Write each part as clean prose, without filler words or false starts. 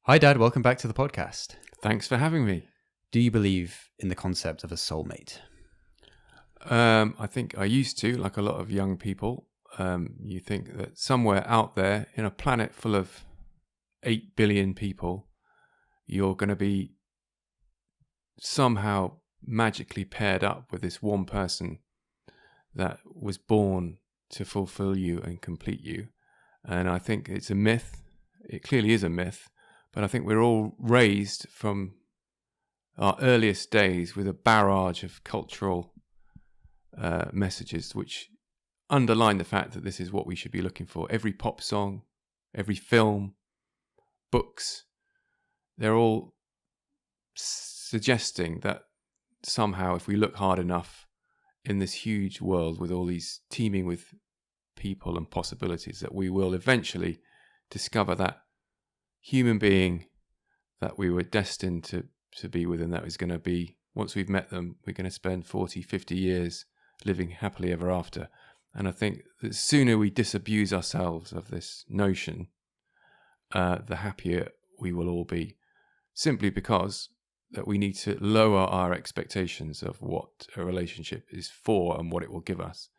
Hi, Dad. Welcome back to the podcast. Thanks for having me. Do you believe in the concept of a soulmate? I think I used to, like a lot of young people. You think that somewhere out there in a planet full of 8 billion people, you're going to be somehow magically paired up with this one person that was born to fulfill you and complete you. And I think it's a myth. It clearly is a myth. But I think we're all raised from our earliest days with a barrage of cultural messages which underline the fact that this is what we should be looking for. Every pop song, every film, books, they're all suggesting that somehow if we look hard enough in this huge world with all these teeming with people and possibilities, that we will eventually discover that human being that we were destined to be with, and that is going to be, once we've met them, we're going to spend 40, 50 years living happily ever after. And I think the sooner we disabuse ourselves of this notion, the happier we will all be, simply because that we need to lower our expectations of what a relationship is for and what it will give us,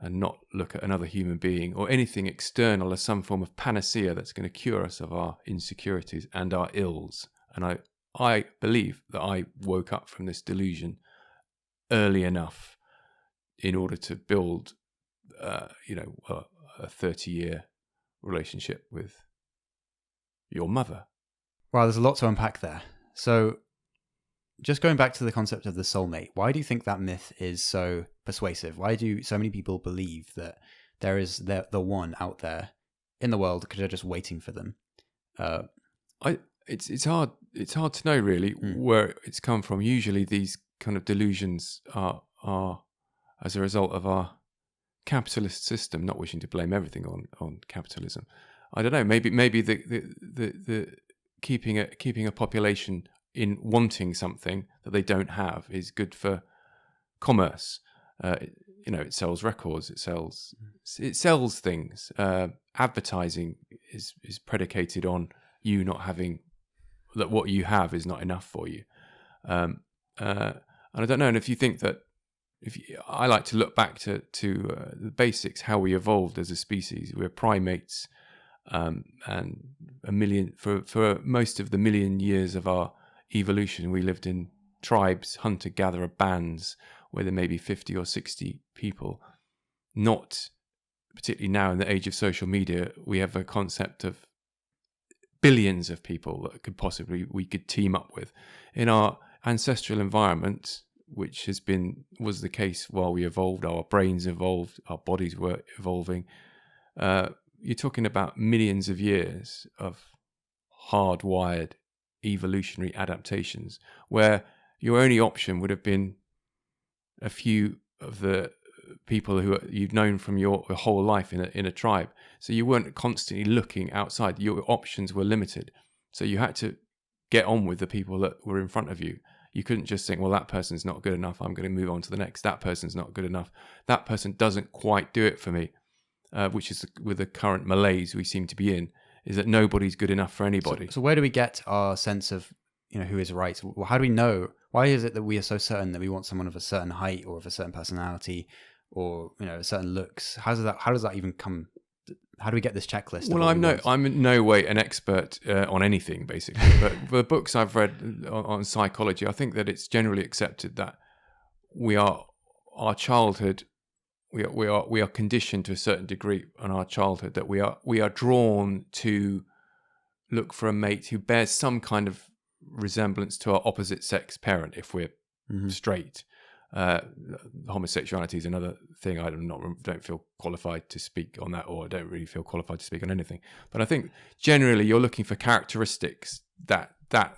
and not look at another human being or anything external as some form of panacea that's going to cure us of our insecurities and our ills. And I believe that I woke up from this delusion early enough in order to build, a 30-year relationship with your mother. Wow, there's a lot to unpack there. So just going back to the concept of the soulmate, why do you think that myth is so persuasive? Why do so many people believe that there is the one out there in the world because they're just waiting for them? It's hard to know really where it's come from. Usually these kind of delusions are as a result of our capitalist system, not wishing to blame everything on capitalism. I don't know. Maybe the keeping a population in wanting something that they don't have is good for commerce. It sells records, it sells things. Advertising is predicated on you not having that. What you have is not enough for you. And I don't know. And if you think that, I like to look back to the basics, how we evolved as a species. We're primates, and for most of the million years of our evolution, we lived in tribes, hunter-gatherer bands, where there may be 50 or 60 people. Not particularly now in the age of social media, we have a concept of billions of people that we could team up with. In our ancestral environment, which was the case while we evolved, our brains evolved, our bodies were evolving, you're talking about millions of years of hardwired evolutionary adaptations, where your only option would have been a few of the people who you've known from your whole life in a tribe. So you weren't constantly looking outside. Your options were limited. So you had to get on with the people that were in front of you. You couldn't just think, well, that person's not good enough, I'm going to move on to the next. That person's not good enough. That person doesn't quite do it for me, which is with the current malaise we seem to be in, is that nobody's good enough for anybody. So where do we get our sense of, who is right? Well, how do we know? Why is it that we are so certain that we want someone of a certain height or of a certain personality or, certain looks? How does that even come? How do we get this checklist? Well, I'm in no way an expert on anything, basically. But the books I've read on psychology, I think that it's generally accepted that our childhood, we are conditioned to a certain degree in our childhood, that we are drawn to look for a mate who bears some kind of resemblance to our opposite sex parent if we're straight. Homosexuality is another thing. I don't feel qualified to speak on that, or I don't really feel qualified to speak on anything. But I think generally you're looking for characteristics that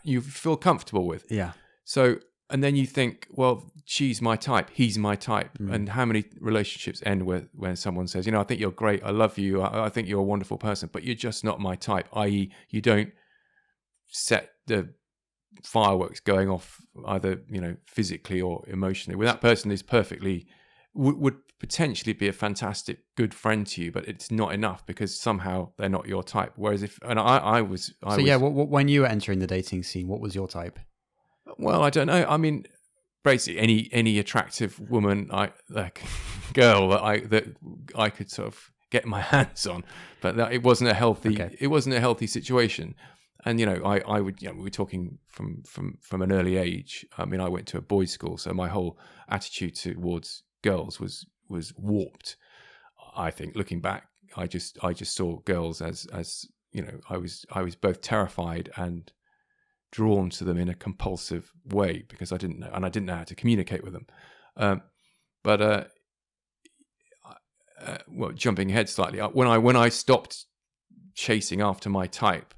you feel comfortable with. Yeah. So, and then you think, well, she's my type, he's my type. And how many relationships end when someone says, I think you're great, I love you, I think you're a wonderful person, but you're just not my type, i.e. you don't set the fireworks going off either physically or emotionally. Well, that person is perfectly would potentially be a fantastic good friend to you, but it's not enough because somehow they're not your type. Whereas I was when you were entering the dating scene, what was your type? Well, I don't know. I mean, basically any attractive woman, girl that I could sort of get my hands on, but it wasn't a healthy situation. And I would, we were talking from an early age. I mean, I went to a boys' school, so my whole attitude towards girls was warped. I think looking back, I just saw girls as I was both terrified and drawn to them in a compulsive way because I didn't know how to communicate with them. Well, jumping ahead slightly, when I stopped chasing after my type,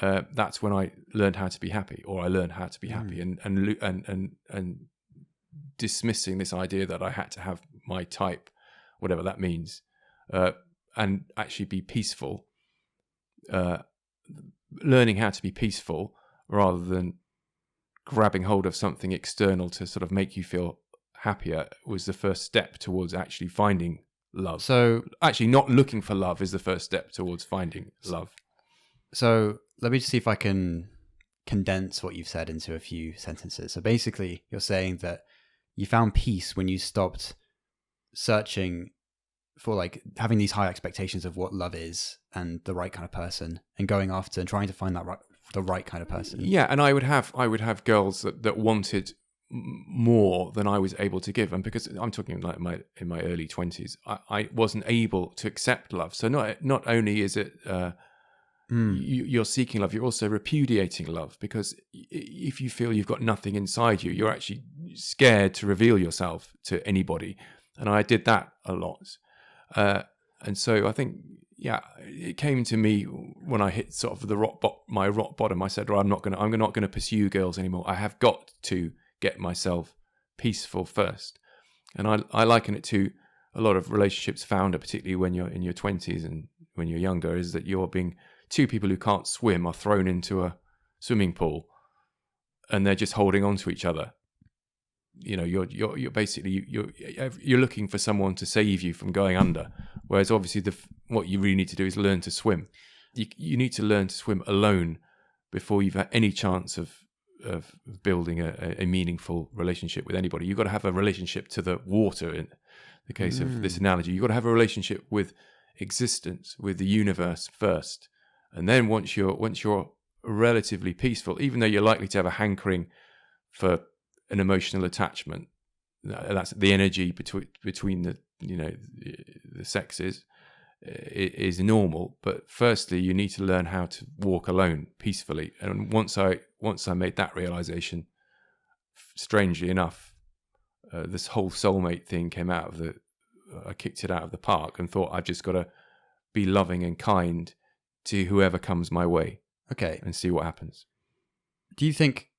that's when I learned how to be happy, or I learned how to be happy, and dismissing this idea that I had to have my type, whatever that means, and actually be peaceful. Learning how to be peaceful rather than grabbing hold of something external to sort of make you feel happier was the first step towards actually finding love. So actually not looking for love is the first step towards finding love. So let me just see if I can condense what you've said into a few sentences. So basically, you're saying that you found peace when you stopped searching for like having these high expectations of what love is and the right kind of person, and going after and trying to find the right kind of person. Yeah, and I would have girls that wanted more than I was able to give, and because I'm talking like in my early 20s, I wasn't able to accept love. So not only is it you're seeking love, you're also repudiating love, because if you feel you've got nothing inside you, you're actually scared to reveal yourself to anybody, and I did that a lot. And so I think, it came to me when I hit sort of my rock bottom. I said, I'm not going to pursue girls anymore. I have got to get myself peaceful first. And I liken it to a lot of relationships founder, particularly when you're in your 20s and when you're younger, is that you're being two people who can't swim are thrown into a swimming pool and they're just holding on to each other. You're basically you're looking for someone to save you from going under, whereas obviously what you really need to do is learn to swim. You need to learn to swim alone before you've had any chance of building a meaningful relationship with anybody. You've got to have a relationship to the water. In the case of this analogy, you've got to have a relationship with existence, with the universe first, and then once you're relatively peaceful, even though you're likely to have a hankering for an emotional attachment, that's the energy between the the sexes, is normal. But firstly, you need to learn how to walk alone peacefully. And once I made that realization, strangely enough, this whole soulmate thing came out of I kicked it out of the park and thought I've just got to be loving and kind to whoever comes my way. Okay. And see what happens. Do you think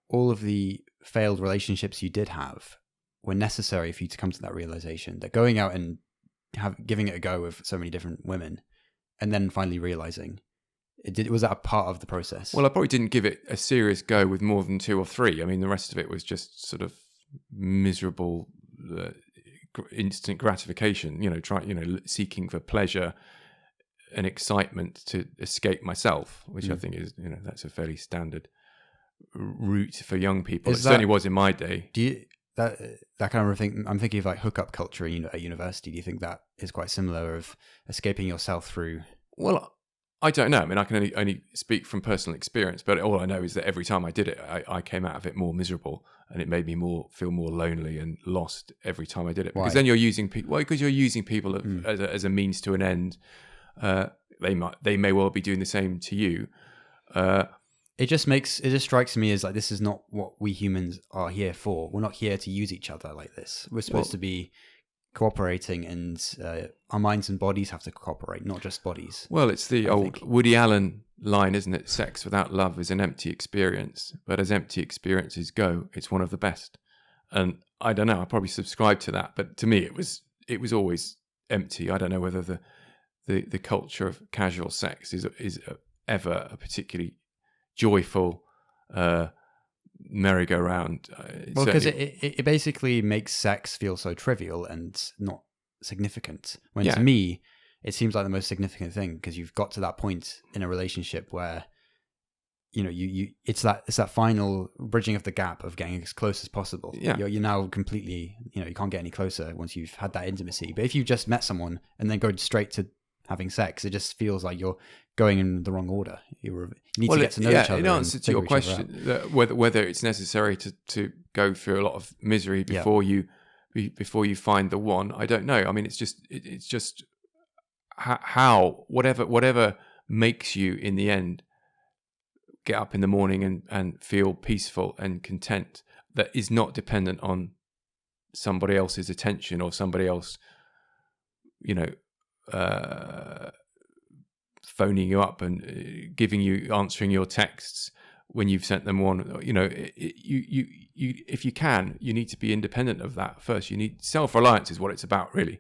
all of the failed relationships you did have were necessary for you to come to that realization, that going out and giving it a go with so many different women and then finally realizing was that a part of the process? Well, I probably didn't give it a serious go with more than 2 or 3. I mean, the rest of it was just sort of miserable, instant gratification, seeking for pleasure and excitement to escape myself, which I think is, that's a fairly standard route for young people. It certainly was in my day. Do you that kind of thing? I'm thinking of like hookup culture at university. Do you think that is quite similar, of escaping yourself through? Well, I don't know. I mean, I can only speak from personal experience, but all I know is that every time I did it, I came out of it more miserable, and it made me feel more lonely and lost every time I did it. Because then you're using people. Well, because you're using people as a means to an end. They may well be doing the same to you. It just strikes me as like, this is not what we humans are here for. We're not here to use each other like this. We're supposed to be cooperating, and our minds and bodies have to cooperate, not just bodies. Well, it's the old Woody Allen line, isn't it? Sex without love is an empty experience, but as empty experiences go, it's one of the best. And I don't know, I probably subscribe to that, but to me it was always empty. I don't know whether the culture of casual sex is ever a particularly joyful merry-go-round. Well, because Certainly- it basically makes sex feel so trivial and not significant. When Yeah. to me, it seems like the most significant thing, because you've got to that point in a relationship where, you know, it's that final bridging of the gap of getting as close as possible. Yeah. You're now completely, you know, you can't get any closer once you've had that intimacy. But if you just met someone and then go straight to having sex, it just feels like you're going in the wrong order. You need to get to know each other. In answer to your question, that whether it's necessary to go through a lot of misery before you find the one, I don't know. I mean, it's just how whatever makes you in the end get up in the morning and feel peaceful and content, that is not dependent on somebody else's attention or somebody else, you know, phoning you up and answering your texts when you've sent them one. You know, you if you can, you need to be independent of that first. You need self-reliance is what it's about, really.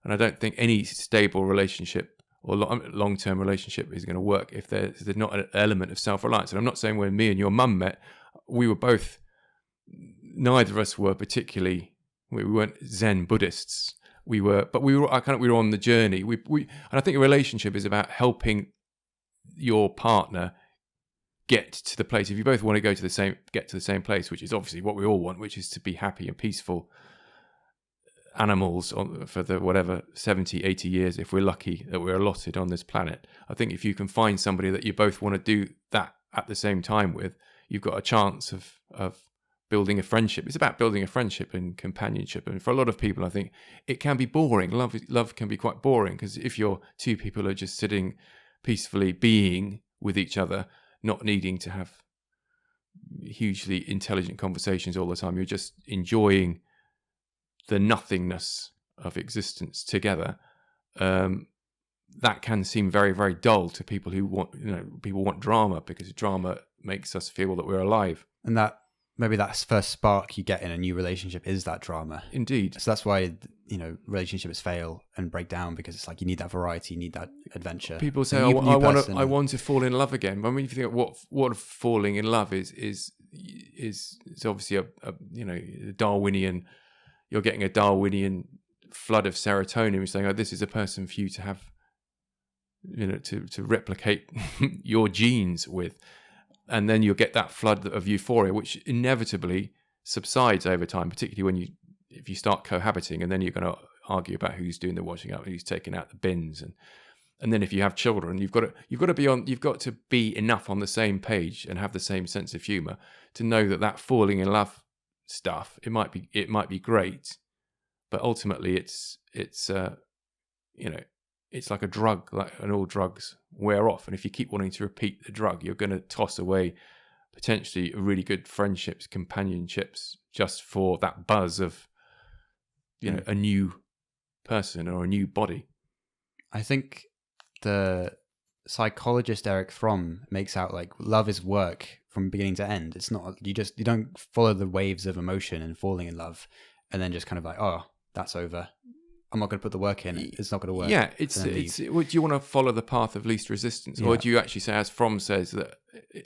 And I don't think any stable relationship or long-term relationship is going to work if there's not an element of self-reliance. And I'm not saying when me and your mum met, neither of us were particularly, we weren't Zen Buddhists. We were on the journey. And I think a relationship is about helping your partner get to the place. If you both want to get to the same place, which is obviously what we all want, which is to be happy and peaceful animals for the whatever 70, 80 years, if we're lucky that we're allotted on this planet. I think if you can find somebody that you both want to do that at the same time with, you've got a chance of building a friendship. It's about building a friendship and companionship. And for a lot of people, I think it can be boring. Love can be quite boring, because if you're two people are just sitting peacefully being with each other, not needing to have hugely intelligent conversations all the time, you're just enjoying the nothingness of existence together, that can seem very, very dull to people who want drama, because drama makes us feel that we're alive. And that maybe that first spark you get in a new relationship is that drama. Indeed. So that's why, you know, relationships fail and break down, because it's like you need that variety, you need that adventure. People say, I want to fall in love again. But I mean, if you think of what falling in love is obviously a Darwinian. You're getting a Darwinian flood of serotonin. You're saying, this is a person for you to have, you know, to replicate your genes with. And then you'll get that flood of euphoria, which inevitably subsides over time, particularly if you start cohabiting, and then you're going to argue about who's doing the washing up and who's taking out the bins. And then if you have children, you've got to be enough on the same page and have the same sense of humor to know that falling in love stuff, it might be great, but ultimately it's like a drug, and all drugs wear off. And if you keep wanting to repeat the drug, you're going to toss away potentially really good friendships, companionships, just for that buzz of, you know, a new person or a new body. I think the psychologist Eric Fromm makes out like love is work from beginning to end. It's not, you don't follow the waves of emotion and falling in love and then just kind of like, oh, that's over, I'm not going to put the work in, it's not going to work. Yeah, do you want to follow the path of least resistance, or do you actually say, as Fromm says, that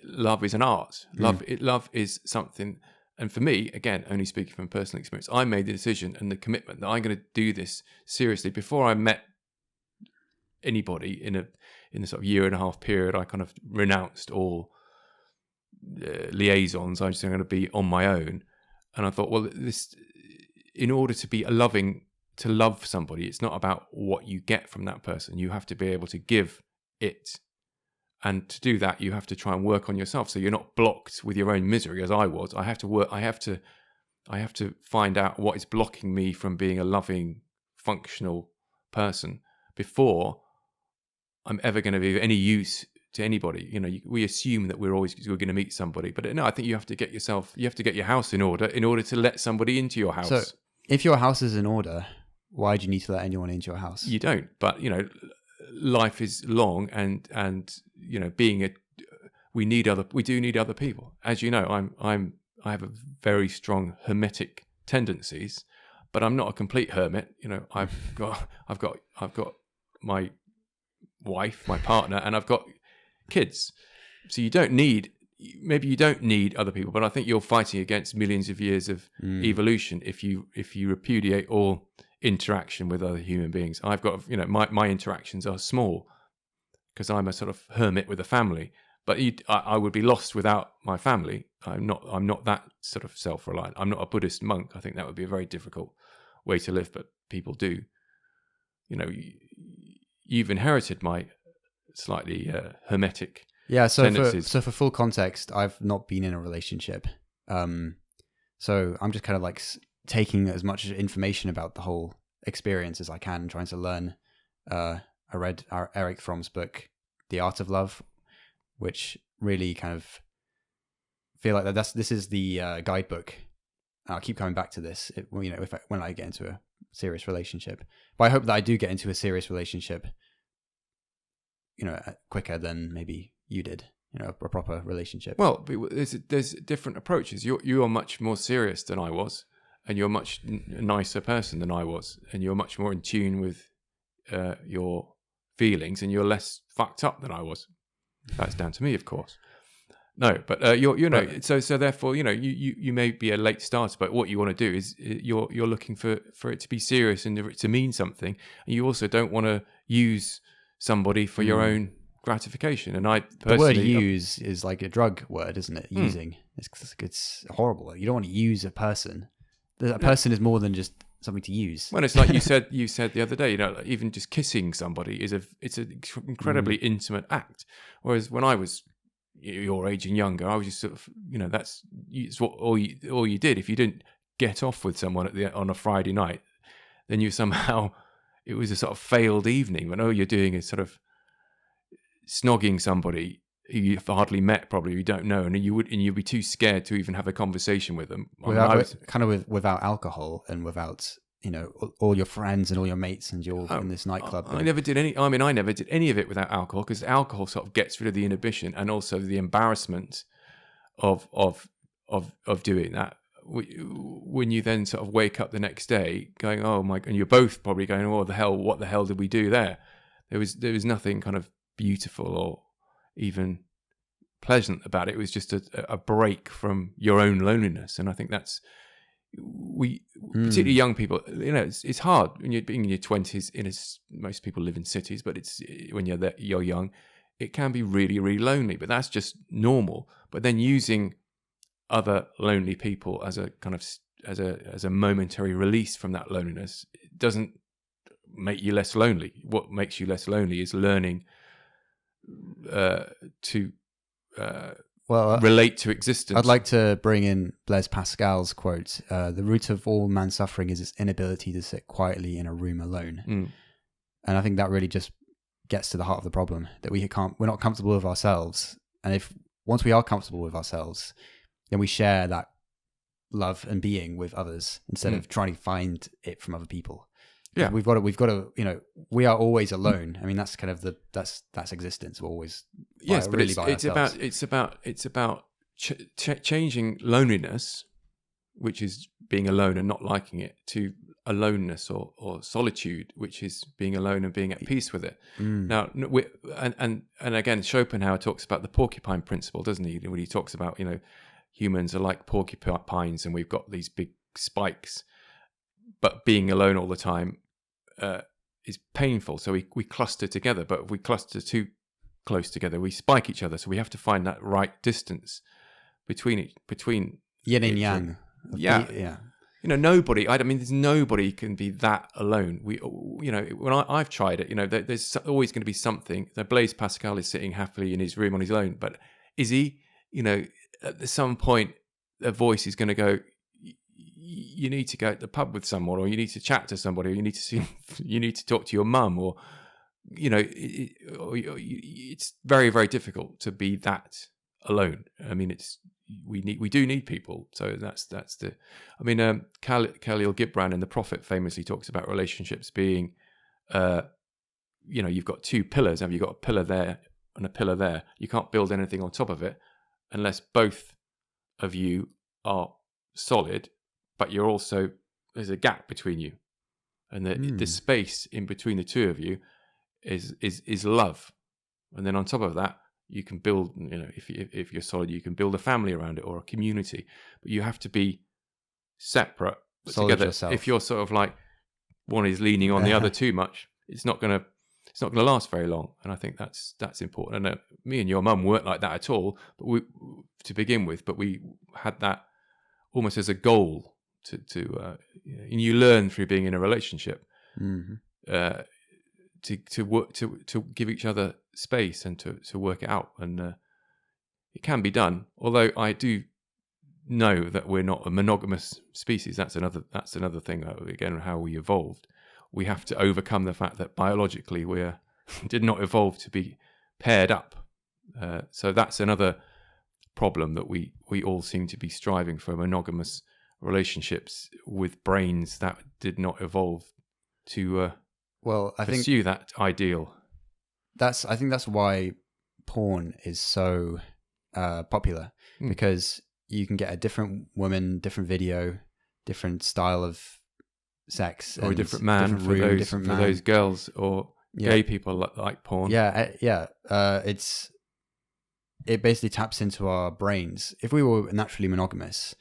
love is an art? Love is something. And for me, again, only speaking from personal experience, I made the decision and the commitment that I'm going to do this seriously. Before I met anybody in a sort of year and a half period, I kind of renounced all liaisons. I'm just going to be on my own. And I thought, well, in order to be to love somebody, it's not about what you get from that person. You have to be able to give it. And to do that, you have to try and work on yourself, so you're not blocked with your own misery, as I was. I have to find out what is blocking me from being a loving, functional person before I'm ever going to be of any use to anybody. You know, we assume that we're going to meet somebody, but no, I think you have to get your house in order to let somebody into your house. So if your house is in order, why do you need to let anyone into your house? You don't, but you know, life is long, and you know, we do need other people. As you know, I have a very strong hermetic tendencies, but I'm not a complete hermit. You know, I've got my wife, my partner, and I've got kids. So you don't need maybe you don't need other people, but I think you're fighting against millions of years of evolution if you repudiate all interaction with other human beings. I've got, my interactions are small because I'm a sort of hermit with a family, but I would be lost without my family. I'm not that sort of self-reliant. I'm not a Buddhist monk. I think that would be a very difficult way to live, but people do. You've inherited my slightly hermetic tendencies. So for full context, I've not been in a relationship. So I'm just kind of like taking as much information about the whole experience as I can, trying to learn. I read Eric Fromm's book, The Art of Love, which really kind of feel like this is the guidebook. I'll keep coming back to this, when I get into a serious relationship. But I hope that I do get into a serious relationship, quicker than maybe you did, a proper relationship. Well, there's different approaches. You are much more serious than I was, and you're a much nicer person than I was, and you're much more in tune with your feelings, and you're less fucked up than I was. That's down to me, of course. No, but so therefore, you may be a late starter, but what you want to do is you're looking for it to be serious and for it to mean something, and you also don't want to use somebody for your own gratification. And I personally, the word "use" is like a drug word, isn't it? Using, it's horrible. You don't want to use a person. A person is more than just something to use. Well, it's like you said the other day, even just kissing somebody it's an incredibly intimate act. Whereas when I was your age and younger, I was just sort of, it's what all you did. If you didn't get off with someone on a Friday night, then you somehow, it was a sort of failed evening. When all you're doing is sort of snogging somebody who you've hardly met, probably, you don't know, and you'd be too scared to even have a conversation with them. Without alcohol and without all your friends and all your mates, and you're in this nightclub. I never did any of it without alcohol, because alcohol sort of gets rid of the inhibition and also the embarrassment of doing that. When you then sort of wake up the next day going, oh my, and you're both probably going, oh, what the hell did we do there? There was nothing kind of beautiful or even pleasant about it. It was just a break from your own loneliness. And I think that's, particularly young people, it's hard when you're being in your 20s. Most people live in cities, but it's when you're young, it can be really, really lonely. But that's just normal. But then using other lonely people as a kind of as a momentary release from that loneliness, it doesn't make you less lonely. What makes you less lonely is learning to relate to existence. I'd like to bring in Blaise Pascal's quote: "The root of all man's suffering is its inability to sit quietly in a room alone." And I think that really just gets to the heart of the problem, that we're not comfortable with ourselves. And once we are comfortable with ourselves, then we share that love and being with others instead of trying to find it from other people. Yeah, we've got to, we are always alone. I mean, that's kind of that's existence. We're always but it's about changing loneliness, which is being alone and not liking it, to aloneness or solitude, which is being alone and being at peace with it. Now, and again, Schopenhauer talks about the porcupine principle, doesn't he? When he talks about humans are like porcupines and we've got these big spikes, but being alone all the time is painful. So we cluster together, but if we cluster too close together, we spike each other. So we have to find that right distance between yin and yang. Yeah. Nobody. I mean, there's nobody can be that alone. When I've tried it, there's always going to be something. Blaise Pascal is sitting happily in his room on his own, but is he? At some point, a voice is going to go, you need to go to the pub with someone, or you need to chat to somebody, or you need to talk to your mum, or it's very, very difficult to be that alone. I mean, we do need people. So that's the. I mean, Khalil Gibran in The Prophet famously talks about relationships being, you've got two pillars. Have you got a pillar there and a pillar there? You can't build anything on top of it unless both of you are solid, but there's a gap between you, and the space in between the two of you is love, and then on top of that You can build, if you're solid, you can build a family around it or a community. But you have to be separate, but Solid together. yourself. If you're sort of like one is leaning on the other too much, it's not gonna last very long. And I think that's important. And me and your mum weren't like that at all, but to begin with. But we had that almost as a goal and you learn through being in a relationship. Mm-hmm. To work to give each other space and to work it out, and it can be done. Although I do know that we're not a monogamous species. That's another thing. Again, how we evolved, we have to overcome the fact that biologically we did not evolve to be paired up. So that's another problem, that we all seem to be striving for monogamous relationships with brains that did not evolve to. I think pursue that ideal. I think that's why porn is so popular, because you can get a different woman, different video, different style of sex, or a different man for those girls or gay people that like porn. It basically taps into our brains. If we were naturally monogamous,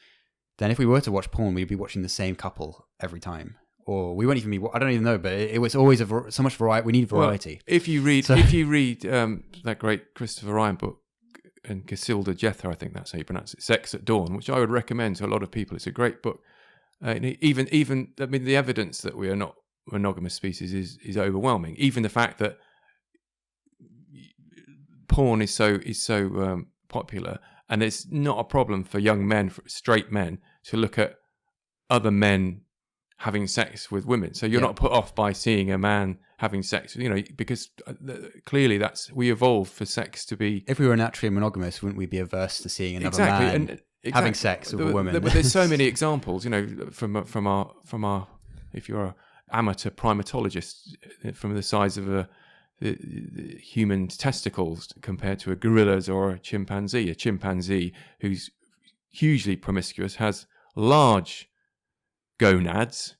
then if we were to watch porn, we'd be watching the same couple every time. Or we won't even be. I don't even know, but it was always so much variety. We need variety. Well, if you read that great Christopher Ryan book, and Casilda Jetha, I think that's how you pronounce it, Sex at Dawn, which I would recommend to a lot of people. It's a great book. Even the evidence that we are not monogamous species is overwhelming. Even the fact that porn is so popular, and it's not a problem for young men, for straight men, to look at other men having sex with women. So you're not put off by seeing a man having sex, because clearly we evolved for sex to be. If we were naturally monogamous, wouldn't we be averse to seeing another man having sex with a woman? But there's so many examples, from our if you're an amateur primatologist, from the size of the human testicles compared to a gorilla's or a chimpanzee. A chimpanzee who's hugely promiscuous has large gonads,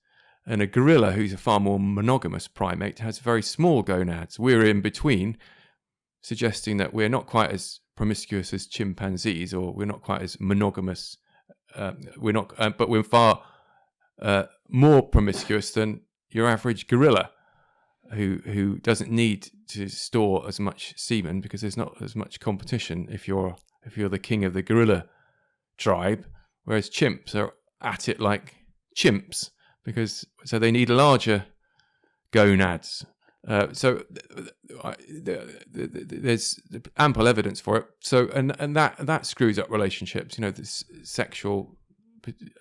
and a gorilla, who's a far more monogamous primate, has very small gonads. We're in between, suggesting that we're not quite as promiscuous as chimpanzees, or we're not quite as monogamous. But we're far more promiscuous than your average gorilla, who doesn't need to store as much semen because there's not as much competition if you're the king of the gorilla tribe, whereas chimps are at it like chimps, so they need larger gonads. So there's ample evidence for it. So and that screws up relationships. This sexual.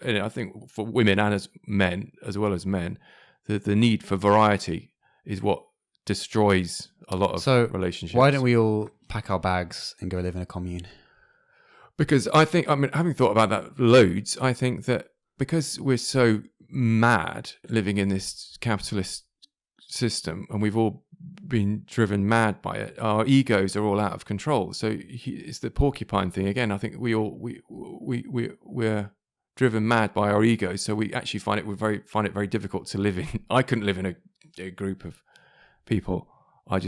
I think for women and as men, as well as men, the need for variety is what destroys a lot of relationships. Why don't we all pack our bags and go live in a commune? Because having thought about that loads, I think that because we're so mad living in this capitalist system, and we've all been driven mad by it, our egos are all out of control. So it's the porcupine thing again. I think we're driven mad by our egos, so we actually find it very difficult to live in. I couldn't live in a group of people. I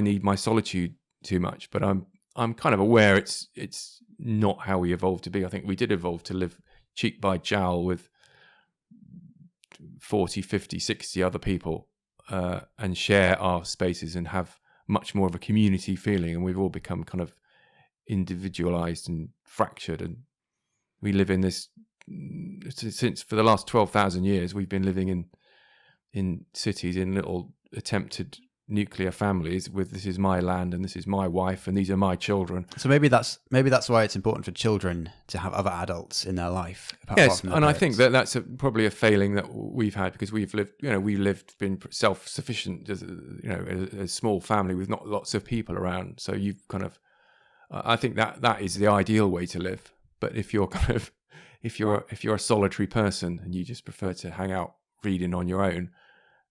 need my solitude too much. But I'm kind of aware it's not how we evolved to be. I think we did evolve to live cheek by jowl with 40, 50, 60 other people, and share our spaces and have much more of a community feeling. And we've all become kind of individualized and fractured. And we live in this, since for the last 12,000 years, we've been living in cities, in little attempted nuclear families with this is my land and this is my wife and these are my children. So maybe that's why it's important for children to have other adults in their life. Yes, and I think that's probably a failing that we've had, because we've lived, been self-sufficient as a small family with not lots of people around. So you've kind of, I think that is the ideal way to live. But if you're if you're a solitary person and you just prefer to hang out reading on your own,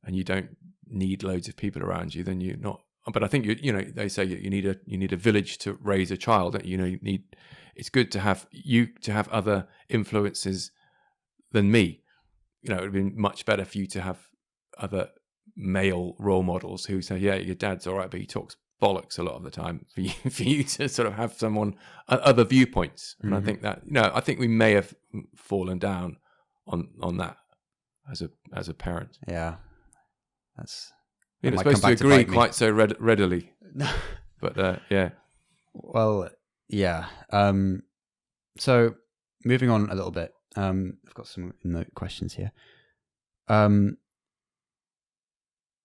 and you don't need loads of people around you, then you're not. But I think they say you need a village to raise a child. It's good to have other influences than me. It would have been much better for you to have other male role models who say, yeah, your dad's all right, but he talks bollocks a lot of the time for you to sort of have someone other viewpoints. And I think that I think we may have fallen down on that as a parent. Yeah, that's You're not supposed to agree quite so readily. But yeah. Well, yeah. So moving on a little bit, I've got some note questions here.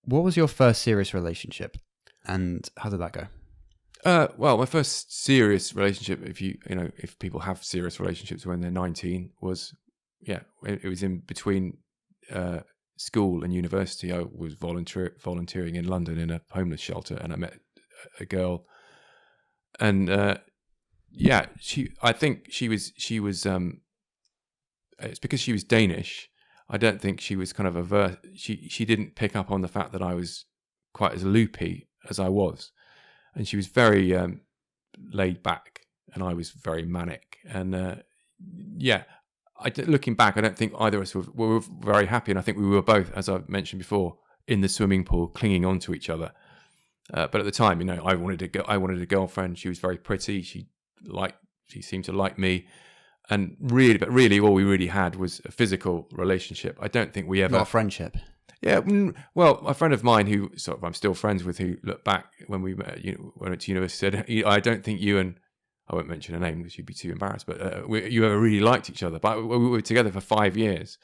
What was your first serious relationship, and how did that go? Well, my first serious relationship, if people have serious relationships when they're 19, was it was in between school and university. I was volunteering in London in a homeless shelter, and I met a girl, and I think she was. It's because she was Danish. I don't think she was kind of averse. She didn't pick up on the fact that I was quite as loopy as I was, and she was very laid back, and I was very manic. And looking back, I don't think either of us were very happy, and I think we were both, as I've mentioned before, in the swimming pool, clinging on to each other. But at the time, I wanted a girlfriend. She was very pretty. She seemed to like me. And really, all we really had was a physical relationship. I don't think we ever... Not a friendship. Yeah, well, a friend of mine who I'm still friends with, who looked back when we met, when I went to university, said, I don't think you and... I won't mention her name because you'd be too embarrassed, but you ever really liked each other. But we were together for 5 years.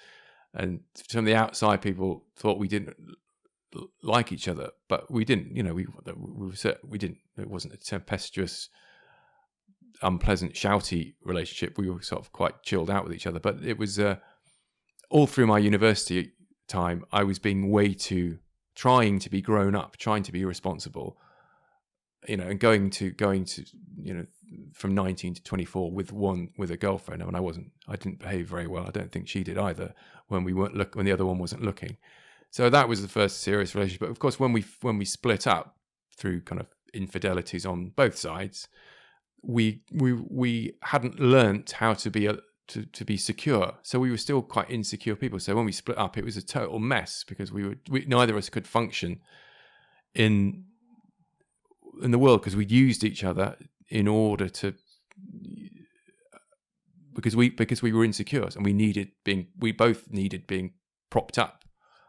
And some of the outside people thought we didn't like each other, but we didn't. We didn't. It wasn't a tempestuous, unpleasant, shouty relationship. We were sort of quite chilled out with each other. But it was all through my university time, I was being trying to be grown up, trying to be responsible, and going to from 19 to 24 with a girlfriend. I mean, I didn't behave very well. I don't think she did either when when the other one wasn't looking. So that was the first serious relationship. But of course, when we split up through kind of infidelities on both sides, we hadn't learnt how to be secure. So we were still quite insecure people. So when we split up, it was a total mess because neither of us could function in the world because we'd used each other in order to, because we were insecure and we both needed being propped up.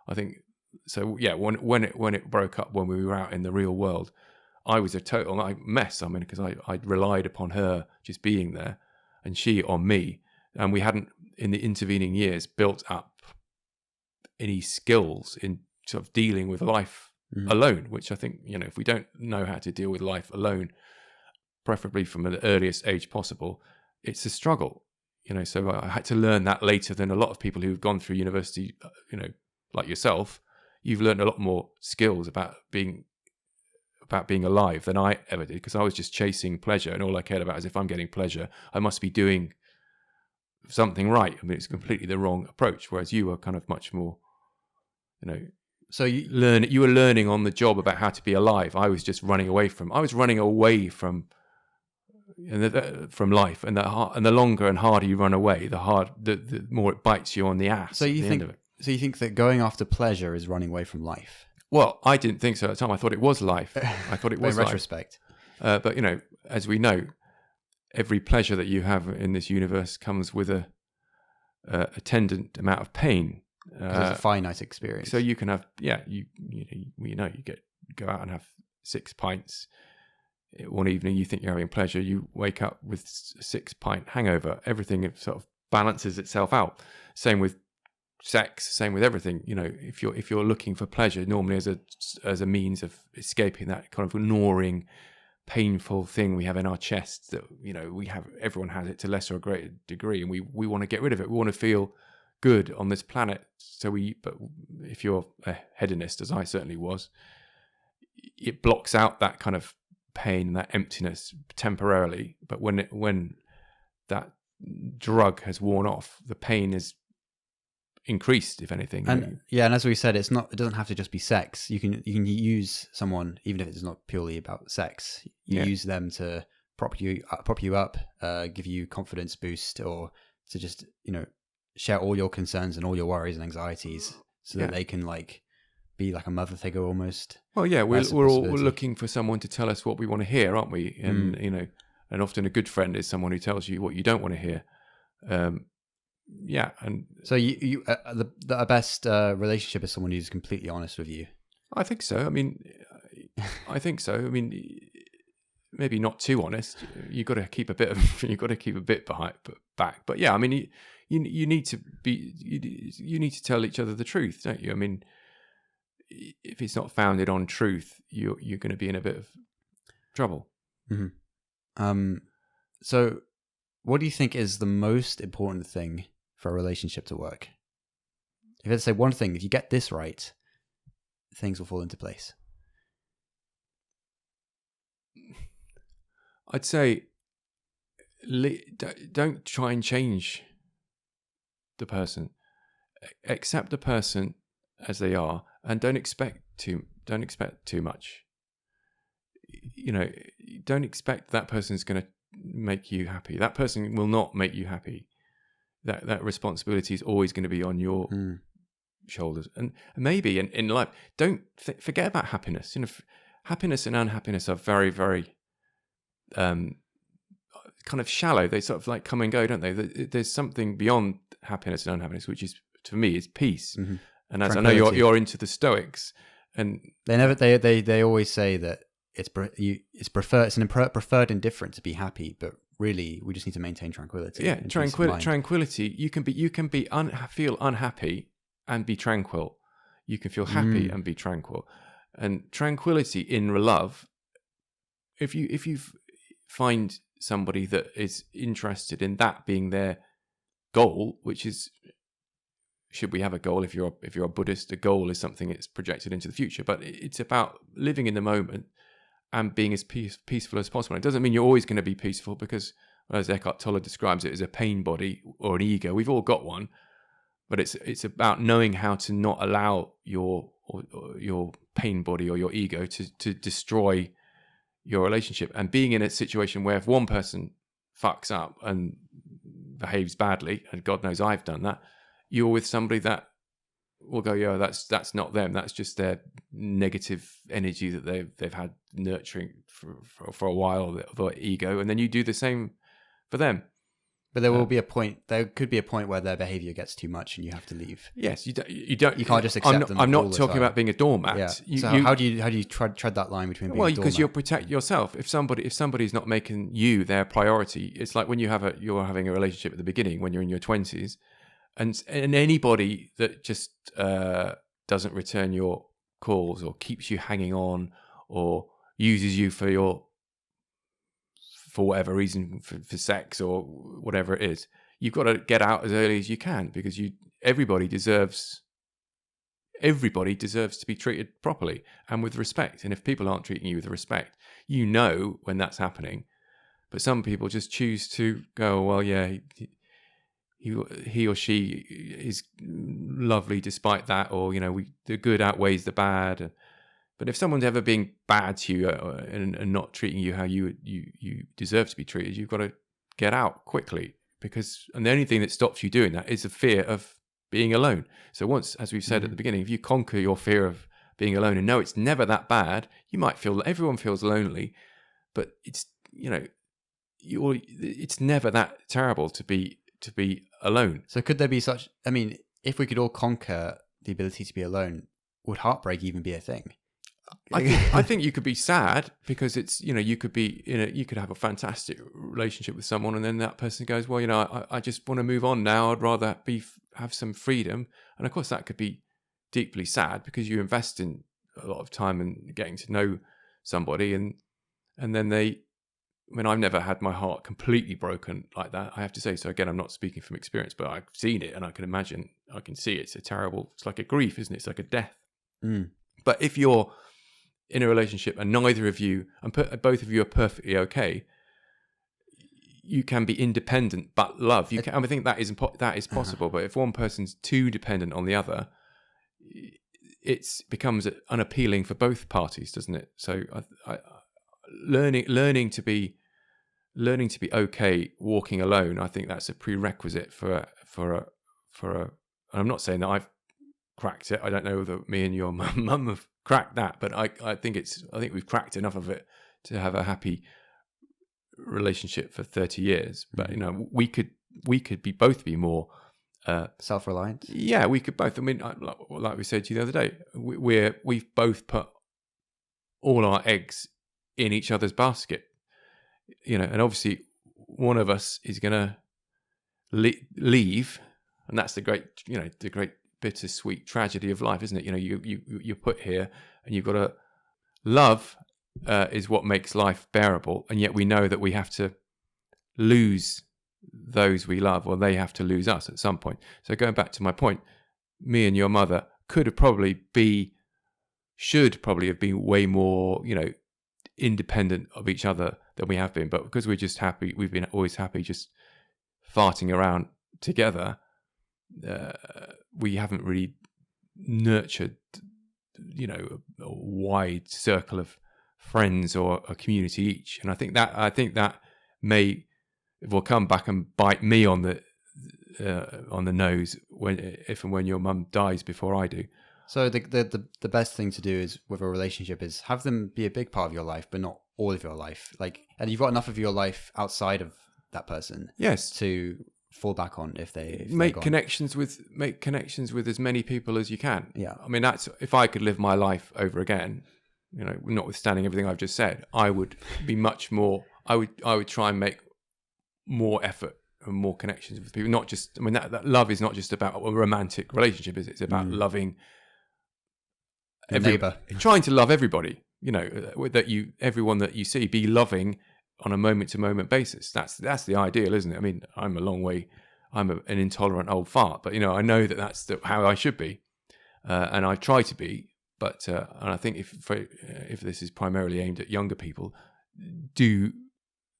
I think so. Yeah, when it broke up, when we were out in the real world, I was a total mess. I mean, because I relied upon her just being there, and she on me, and we hadn't in the intervening years built up any skills in sort of dealing with life alone. Which I think if we don't know how to deal with life alone, preferably from the earliest age possible, it's a struggle. So I had to learn that later than a lot of people who've gone through university. Like yourself, you've learned a lot more skills about being alive than I ever did, because I was just chasing pleasure, and all I cared about is if I'm getting pleasure, I must be doing something right. I mean, it's completely the wrong approach. Whereas you were kind of much more, So you were learning on the job about how to be alive. I was just running away from life, and the longer and harder you run away, the more it bites you on the ass. So you think that going after pleasure is running away from life? Well, I didn't think so at the time. I thought it was life. I thought it was in life. retrospect. But as we know, every pleasure that you have in this universe comes with a attendant amount of pain. It's a finite experience. So you can have, you go out and have 6 pints one evening. You think you're having pleasure. You wake up with a 6-pint hangover. Everything sort of balances itself out. Same with sex, same with everything. If you're looking for pleasure normally as a means of escaping that kind of gnawing, painful thing we have in our chests that everyone has it to lesser or greater degree, and we want to get rid of it. We want to feel good on this planet. But if you're a hedonist, as I certainly was, it blocks out that kind of pain, that emptiness temporarily. But when that drug has worn off, the pain is increased, if anything. And as we said, it doesn't have to just be sex. You can use someone, even if it's not purely about sex. You use them to prop you up, give you confidence boost, or to just share all your concerns and all your worries and anxieties, so that they can be like a mother figure almost. Well, yeah, That's a we're all possibility. looking for someone to tell us what we want to hear, aren't we? And and often a good friend is someone who tells you what you don't want to hear. Yeah, and So the best relationship is someone who's completely honest with you. I think so. I mean, I think so. I mean, maybe not too honest. You got to keep a bit of back. But yeah, I mean, you need to be you need to tell each other the truth, don't you? I mean, if it's not founded on truth, you're going to be in a bit of trouble. Mm-hmm. So what do you think is the most important thing for a relationship to work? If you had to say one thing, if you get this right, things will fall into place. I'd say don't try and change the person. Accept the person as they are, and don't expect too much. You know, don't expect that person's going to make you happy. That person will not make you happy. That responsibility is always going to be on your shoulders. And maybe in life, don't forget about happiness. You know, happiness and unhappiness are very, very kind of shallow. They sort of like come and go, don't they? There's something beyond happiness and unhappiness, which is, to me, is peace. Mm-hmm. And as I know you're into the Stoics, and they always say that it's an preferred indifference to be happy, but really we just need to maintain tranquility. Yeah, tranquility. You can feel unhappy and be tranquil. You can feel happy and be tranquil. And tranquility in love, if you find somebody that is interested in that being their goal, which is, should we have a goal? If you're a Buddhist, a goal is something that's projected into the future, but it's about living in the moment and being as peaceful as possible. It doesn't mean you're always going to be peaceful, because, as Eckhart Tolle describes it, as a pain body or an ego. We've all got one, but it's about knowing how to not allow your pain body or your ego to destroy your relationship, and being in a situation where if one person fucks up and behaves badly, and God knows I've done that, you're with somebody that will go, yeah, that's not them. That's just their negative energy that they've had nurturing for a while, their ego, and then you do the same for them. But there will be a point. There could be a point where their behavior gets too much, and you have to leave. Yes, you can't just accept them. I'm not talking about being a doormat. Yeah. How do you tread that line between being a doormat? Well, because you'll protect yourself. If somebody's not making you their priority, it's like when you're having a relationship at the beginning when you're in your 20s, and anybody that just doesn't return your calls or keeps you hanging on or uses you for whatever reason, for sex or whatever it is, you've got to get out as early as you can, because everybody deserves to be treated properly and with respect. And if people aren't treating you with respect, you know when that's happening. But some people just choose to go, well, yeah, he or she is lovely despite that, or the good outweighs the bad. But if someone's ever being bad to you and not treating you how you deserve to be treated, you've got to get out quickly, and the only thing that stops you doing that is the fear of being alone. So once, as we've said at the beginning, if you conquer your fear of being alone and know it's never that bad, you might feel, everyone feels lonely, but it's it's never that terrible to be alone. So could there be such? I mean, if we could all conquer the ability to be alone, would heartbreak even be a thing? I think you could be sad, because it's, you could be you could have a fantastic relationship with someone, and then that person goes, well, I just want to move on now. I'd rather have some freedom. And of course that could be deeply sad, because you invest in a lot of time in getting to know somebody, and then I've never had my heart completely broken like that, I have to say. So again, I'm not speaking from experience, but I've seen it, and I can see it's it's like a grief, isn't it? It's like a death. But if you're in a relationship and neither of you, and both of you are perfectly okay, you can be independent but love. You can. I think that is possible. But if one person's too dependent on the other, it becomes unappealing for both parties, doesn't it? So learning to be okay walking alone, I think that's a prerequisite for a. And I'm not saying that cracked it. I don't know whether me and your mum have cracked that, but I think we've cracked enough of it to have a happy relationship for 30 years. But we could both be more self-reliant. Yeah, we could both. I mean, like we said to you the other day, we've both put all our eggs in each other's basket. And obviously one of us is going to leave, and that's the great bittersweet tragedy of life, isn't it? You're put here, and you've got to love is what makes life bearable, and yet we know that we have to lose those we love, or they have to lose us at some point. So going back to my point, me and your mother should probably have been way more, independent of each other than we have been. But because we're just happy, we've been always happy just farting around together, we haven't really nurtured, a wide circle of friends or a community each. And I think that will come back and bite me on the nose if and when your mum dies before I do. So the best thing to do is with a relationship is have them be a big part of your life, but not all of your life. And you've got enough of your life outside of that person. Yes. To fall back on if make connections with as many people as you can. Yeah. I mean, that's if I could live my life over again, notwithstanding everything I've just said, I would be much more. I would try and make more effort and more connections with people. Not just. I mean, that love is not just about a romantic relationship. It's about loving. Neighbor. Trying to love everybody, everyone that you see, be loving on a moment-to-moment basis. That's the ideal, isn't it? I mean, I'm an intolerant old fart, but I know that's how I should be, and I try to be. But and I think if this is primarily aimed at younger people,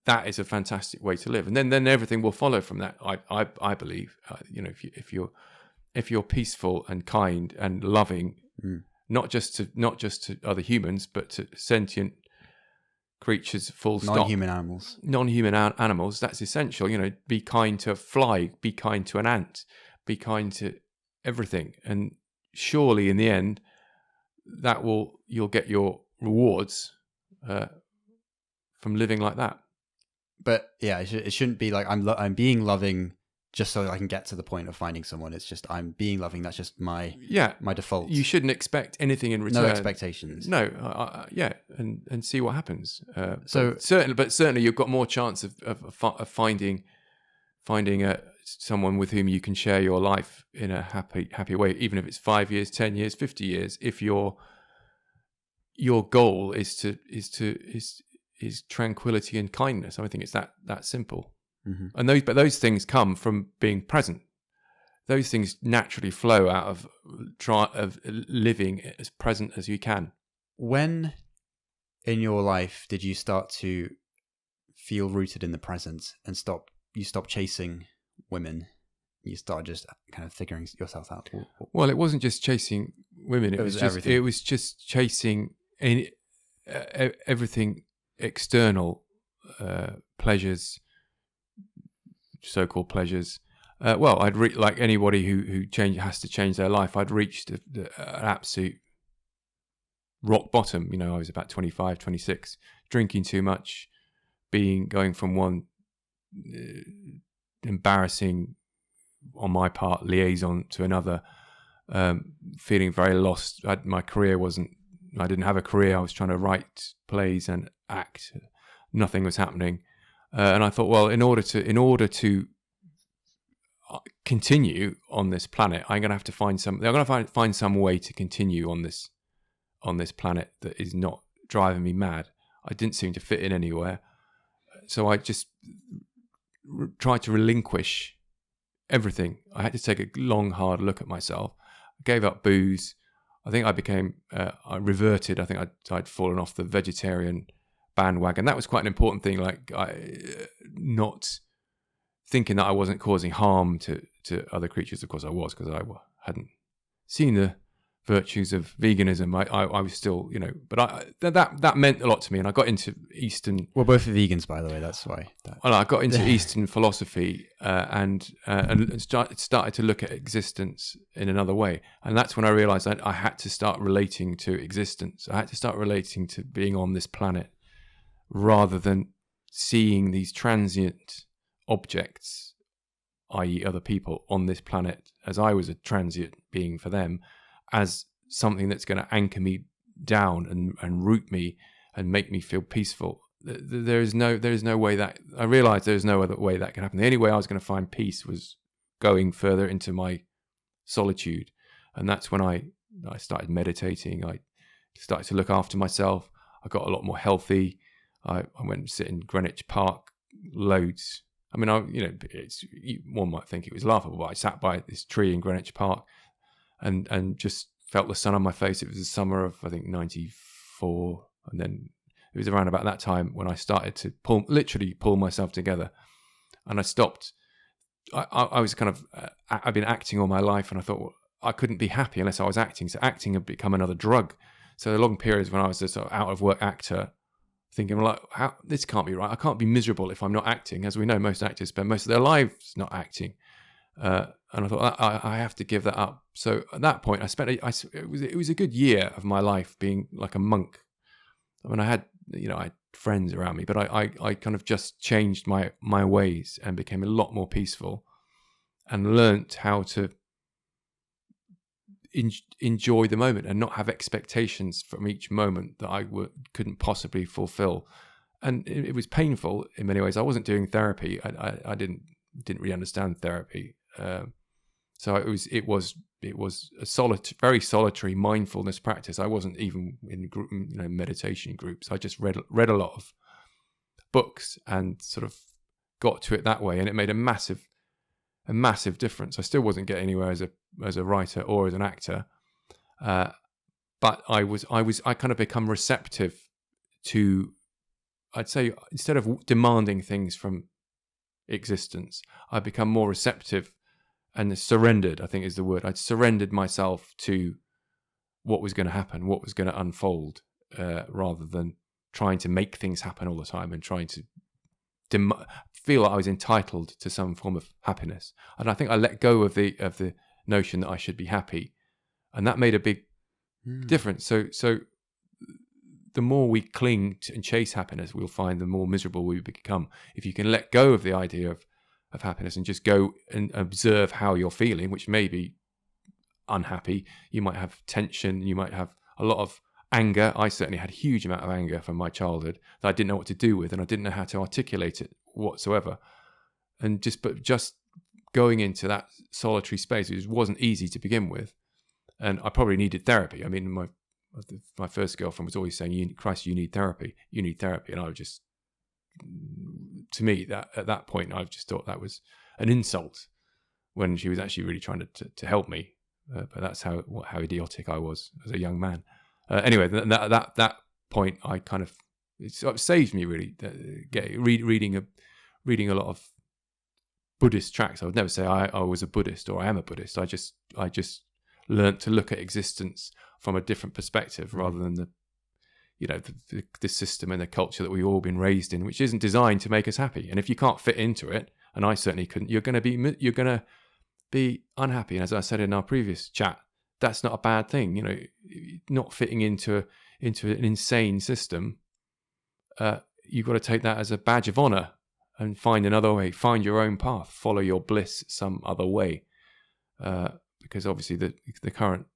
that is a fantastic way to live, and then everything will follow from that. I believe, if you're peaceful and kind and loving. Not just to other humans, but to sentient creatures. Full stop. Non-human animals. That's essential. Be kind to a fly. Be kind to an ant. Be kind to everything. And surely, in the end, you'll get your rewards from living like that. But yeah, it shouldn't be like I'm being loving just so I can get to the point of finding someone. It's just I'm being loving. That's just my default. You shouldn't expect anything in return. No expectations. No, and see what happens. Certainly, you've got more chance of finding someone with whom you can share your life in a happy way, even if it's 5 years, 10 years, 50 years. If your goal is tranquility and kindness, I think it's that simple. Mm-hmm. And those things come from being present. Those things naturally flow out of living as present as you can. When in your life did you start to feel rooted in the present and stop chasing women? You started just kind of figuring yourself out. Well, it wasn't just chasing women. It was just everything. It was just chasing everything external pleasures. So-called pleasures. I'd like anybody who has to change their life. I'd reached an absolute rock bottom. I was about 25, 26, drinking too much, going from one embarrassing on my part liaison to another, feeling very lost. My career I didn't have a career. I was trying to write plays and act. Nothing was happening. And I thought, well, in order to continue on this planet, I'm going to have to find some. I'm going to find some way to continue on this planet that is not driving me mad. I didn't seem to fit in anywhere, so I just tried to relinquish everything. I had to take a long, hard look at myself. I gave up booze. I think I reverted. I think I'd fallen off the vegetarian bandwagon. That was quite an important thing, not thinking that I wasn't causing harm to other creatures. Of course I was, because I hadn't seen the virtues of veganism, I was still, but that meant a lot to me, and I got into Eastern. We're both vegans, by the way. That's why. Well, I got into Eastern philosophy and started to look at existence in another way, and that's when I realised that I had to start relating to existence. I had to start relating to being on this planet, rather than seeing these transient objects, i.e., other people on this planet, as I was a transient being for them, as something that's going to anchor me down and root me and make me feel peaceful. There is no way that I realized there is no other way that can happen. The only way I was going to find peace was going further into my solitude, and that's when I started meditating. I started to look after myself. I got a lot more healthy. I went and sit in Greenwich Park loads. I mean, one might think it was laughable, but I sat by this tree in Greenwich Park and just felt the sun on my face. It was the summer of, I think, 94. And then it was around about that time when I started to literally pull myself together. And I stopped. I was kind of, I've been acting all my life, and I thought, well, I couldn't be happy unless I was acting. So acting had become another drug. So the long periods when I was a sort of out of work actor, thinking, like, this can't be right. I can't be miserable if I'm not acting. As we know, most actors spend most of their lives not acting. And I thought, I have to give that up. So at that point, it was a good year of my life being like a monk. I mean, I had friends around me, but I kind of just changed my ways and became a lot more peaceful, and learnt how to enjoy the moment and not have expectations from each moment that I couldn't possibly fulfill. And it was painful in many ways. I wasn't doing therapy. I didn't really understand therapy. So it was a very solitary mindfulness practice. I wasn't even in meditation groups. I just read a lot of books and sort of got to it that way, and it made a massive difference. I still wasn't getting anywhere as a writer or as an actor, but I kind of become receptive to, I'd say, instead of demanding things from existence, I become more receptive and surrendered, I think is the word. I'd surrendered myself to what was going to happen, what was going to unfold, rather than trying to make things happen all the time and trying to feel like I was entitled to some form of happiness. And I think I let go of the notion that I should be happy, and that made a big difference. So the more we cling to and chase happiness, we'll find the more miserable we become. If you can let go of the idea of happiness and just go and observe how you're feeling, which may be unhappy, you might have tension, you might have a lot of anger. I certainly had a huge amount of anger from my childhood that I didn't know what to do with, and I didn't know how to articulate it whatsoever. And just going into that solitary space, it wasn't easy to begin with, and I probably needed therapy. I mean, my first girlfriend was always saying, "Christ, you need therapy. You need therapy," and I was just, to me, that at that point, I just thought that was an insult when she was actually really trying to help me. But that's how idiotic I was as a young man. Anyway, that point, I kind of, it saved me really. Reading a lot of Buddhist tracts. I would never say I was a Buddhist or I am a Buddhist. I just learnt to look at existence from a different perspective, rather than the system and the culture that we've all been raised in, which isn't designed to make us happy. And if you can't fit into it, and I certainly couldn't, you're going to be unhappy. And as I said in our previous chat, that's not a bad thing. Not fitting into an insane system. You've got to take that as a badge of honor and find another way. Find your own path. Follow your bliss some other way. Because obviously the current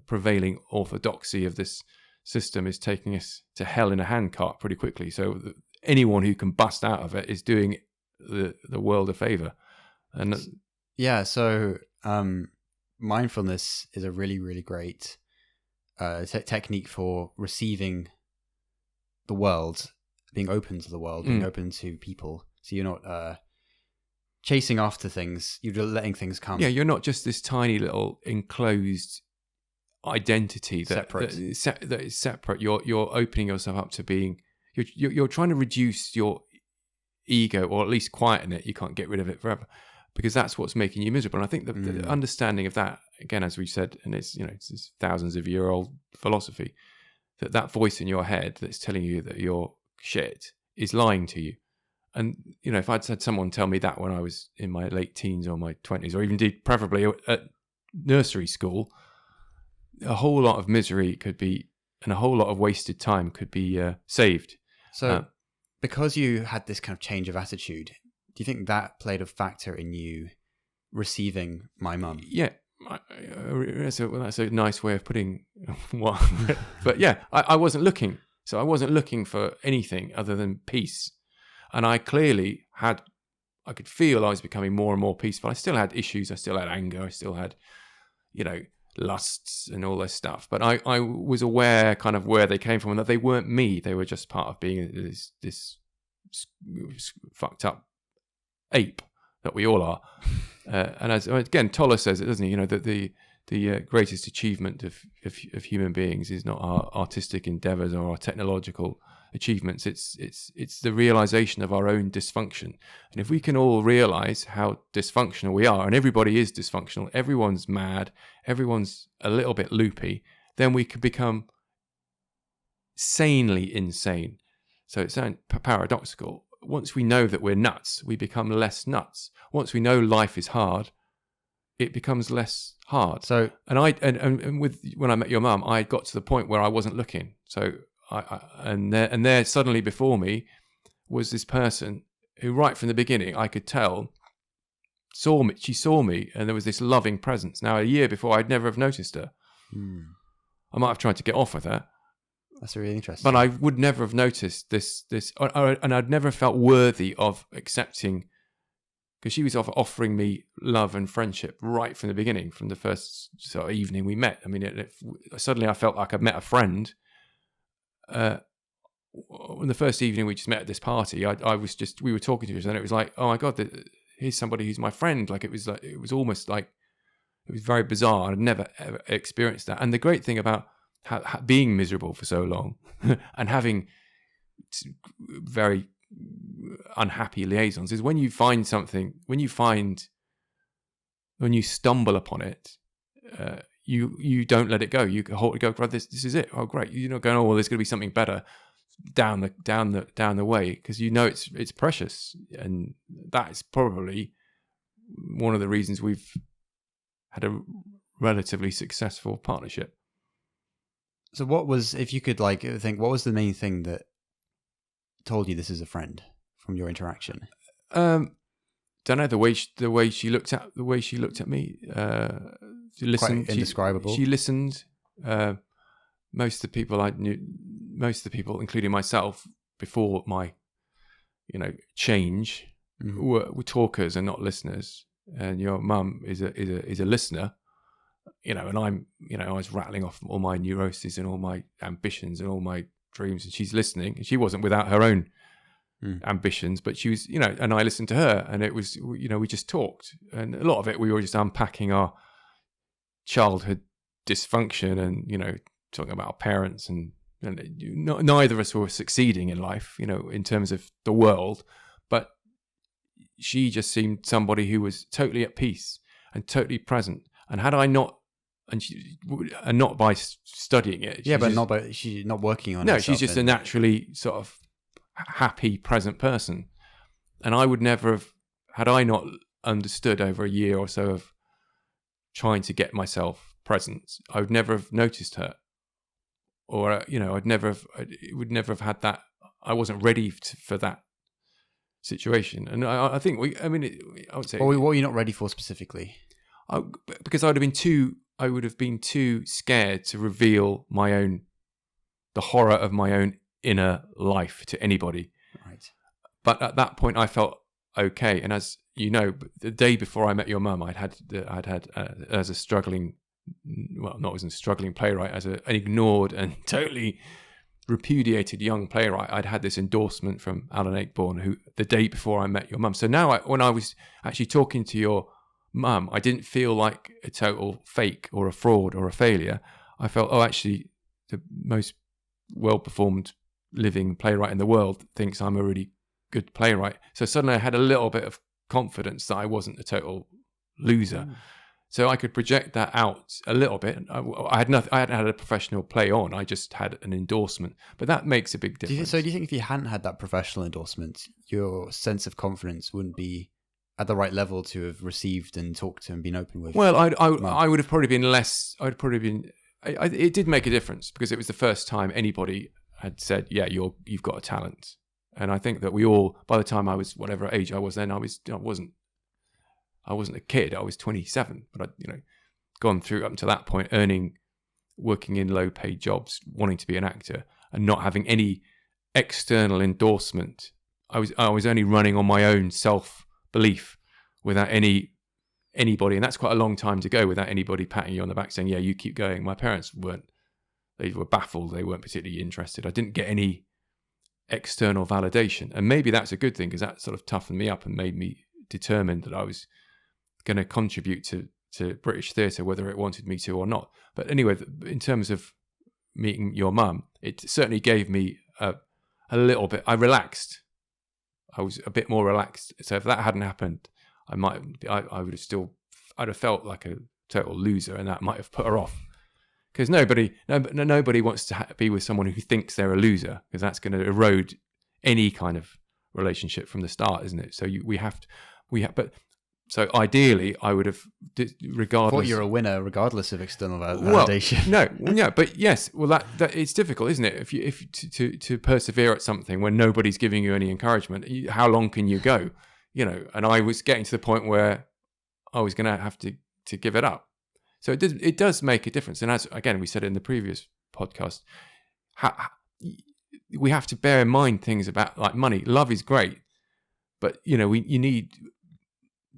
prevailing orthodoxy of this system is taking us to hell in a handcart pretty quickly. So anyone who can bust out of it is doing the world a favor. And yeah, so mindfulness is a really, really great technique for receiving the world, being open to the world, being open to people. So you're not chasing after things, you're just letting things come. Yeah, you're not just this tiny little enclosed identity that is separate. You're opening yourself up to being. You're trying to reduce your ego, or at least quieten it. You can't get rid of it forever, because that's what's making you miserable. And I think the understanding of that, again, as we said, and it's, it's this thousands of year old philosophy, that voice in your head that's telling you that you're shit is lying to you. And, if I'd had someone tell me that when I was in my late teens or my 20s, or even indeed preferably at nursery school, a whole lot of misery could be, and a whole lot of wasted time could be saved. So because you had this kind of change of attitude, do you think that played a factor in you receiving my mum? Yeah. That's a nice way of putting one. But yeah, I wasn't looking. So I wasn't looking for anything other than peace. And I clearly I could feel I was becoming more and more peaceful. I still had issues. I still had anger. I still had, lusts and all this stuff. But I was aware kind of where they came from and that they weren't me. They were just part of being this fucked up ape that we all are. And as again, Toller says it, doesn't he? That the greatest achievement of human beings is not our artistic endeavors or our technological achievements. It's the realization of our own dysfunction. And if we can all realize how dysfunctional we are, and everybody is dysfunctional, everyone's mad, everyone's a little bit loopy, then we can become sanely insane. So it sounds paradoxical. Once we know that we're nuts, we become less nuts. Once we know life is hard, it becomes less hard. So, and with when I met your mum, I got to the point where I wasn't looking. So, and there suddenly before me was this person who, right from the beginning, I could tell saw me. She saw me, and there was this loving presence. Now, a year before, I'd never have noticed her. I might have tried to get off with her. That's really interesting. But I would never have noticed this, and I'd never felt worthy of accepting, because she was offering me love and friendship right from the beginning, from the first sort of evening we met. I mean, suddenly I felt like I'd met a friend. On the first evening we just met at this party, we were talking to each other, and it was like, oh my God, here's somebody who's my friend. Like it was almost like, it was very bizarre. I'd never ever experienced that. And the great thing about being miserable for so long and having very unhappy liaisons is when you find something, when you stumble upon it, you don't let it go. You hold it, go, right, this is it. Oh, great. You're not going, oh, well, there's going to be something better down the way, because it's precious. And that's probably one of the reasons we've had a relatively successful partnership. So what was, if you could think, what was the main thing that told you this is a friend from your interaction? Don't know, the way she looked at me. She listened. Quite indescribable. She listened. Most of the people I knew, including myself, before my, change, were talkers and not listeners. And your mum is a listener. And I was rattling off all my neuroses and all my ambitions and all my dreams, and she's listening. And she wasn't without her own ambitions, but she was, and I listened to her, and it was, we just talked, and a lot of it we were just unpacking our childhood dysfunction and, talking about our parents, and neither of us were succeeding in life, in terms of the world, but she just seemed somebody who was totally at peace and totally present. And had I not, and not by studying it. She's not working on it. No, she's just a naturally sort of happy, present person. And I would never have, had I not understood over a year or so of trying to get myself present, I would never have noticed her. Or, it would never have had that. I wasn't ready for that situation. And I think I would say. Well, what were you not ready for specifically? Because I would have been too scared to reveal the horror of my own inner life to anybody. Right. But at that point, I felt okay. And as you know, the day before I met your mum, I'd had as a struggling, well, not as a struggling playwright, as an ignored and totally repudiated young playwright, I'd had this endorsement from Alan Ayckbourn, who the day before I met your mum. So now, when I was actually talking to your mum, I didn't feel like a total fake or a fraud or a failure. I felt, actually, the most well-performed living playwright in the world thinks I'm a really good playwright. So suddenly I had a little bit of confidence that I wasn't a total loser. So I could project that out a little bit. I hadn't had a professional play on. I just had an endorsement, but that makes a big difference. Do you think if you hadn't had that professional endorsement, your sense of confidence wouldn't be at the right level to have received and talked to and been open with? Well, I would have probably been less. I'd probably been. It did make a difference because it was the first time anybody had said, "Yeah, you've got a talent." And I think that we all, by the time I was whatever age I was then, I wasn't a kid. I was 27, but I'd gone through up to that point, working in low-paid jobs, wanting to be an actor, and not having any external endorsement. I was only running on my own self-belief without anybody, and that's quite a long time to go without anybody patting you on the back saying, "Yeah, you keep going." My parents weren't. They were baffled. They weren't particularly interested. I didn't get any external validation, and maybe that's a good thing because that sort of toughened me up and made me determined that I was going to contribute to British theatre, whether it wanted me to or not. But anyway, in terms of meeting your mum, it certainly gave me a little bit. I relaxed. I was a bit more relaxed. So if that hadn't happened, I would have still. I'd have felt like a total loser, and that might have put her off. Because nobody wants to be with someone who thinks they're a loser, because that's going to erode any kind of relationship from the start, isn't it? So so ideally, I would have, regardless. I thought you're a winner, regardless of external validation. No, but yes. Well, that it's difficult, isn't it? If to persevere at something when nobody's giving you any encouragement, how long can you go? And I was getting to the point where I was going to have to give it up. So it does make a difference. And as again we said in the previous podcast, we have to bear in mind things about like money. Love is great, but you need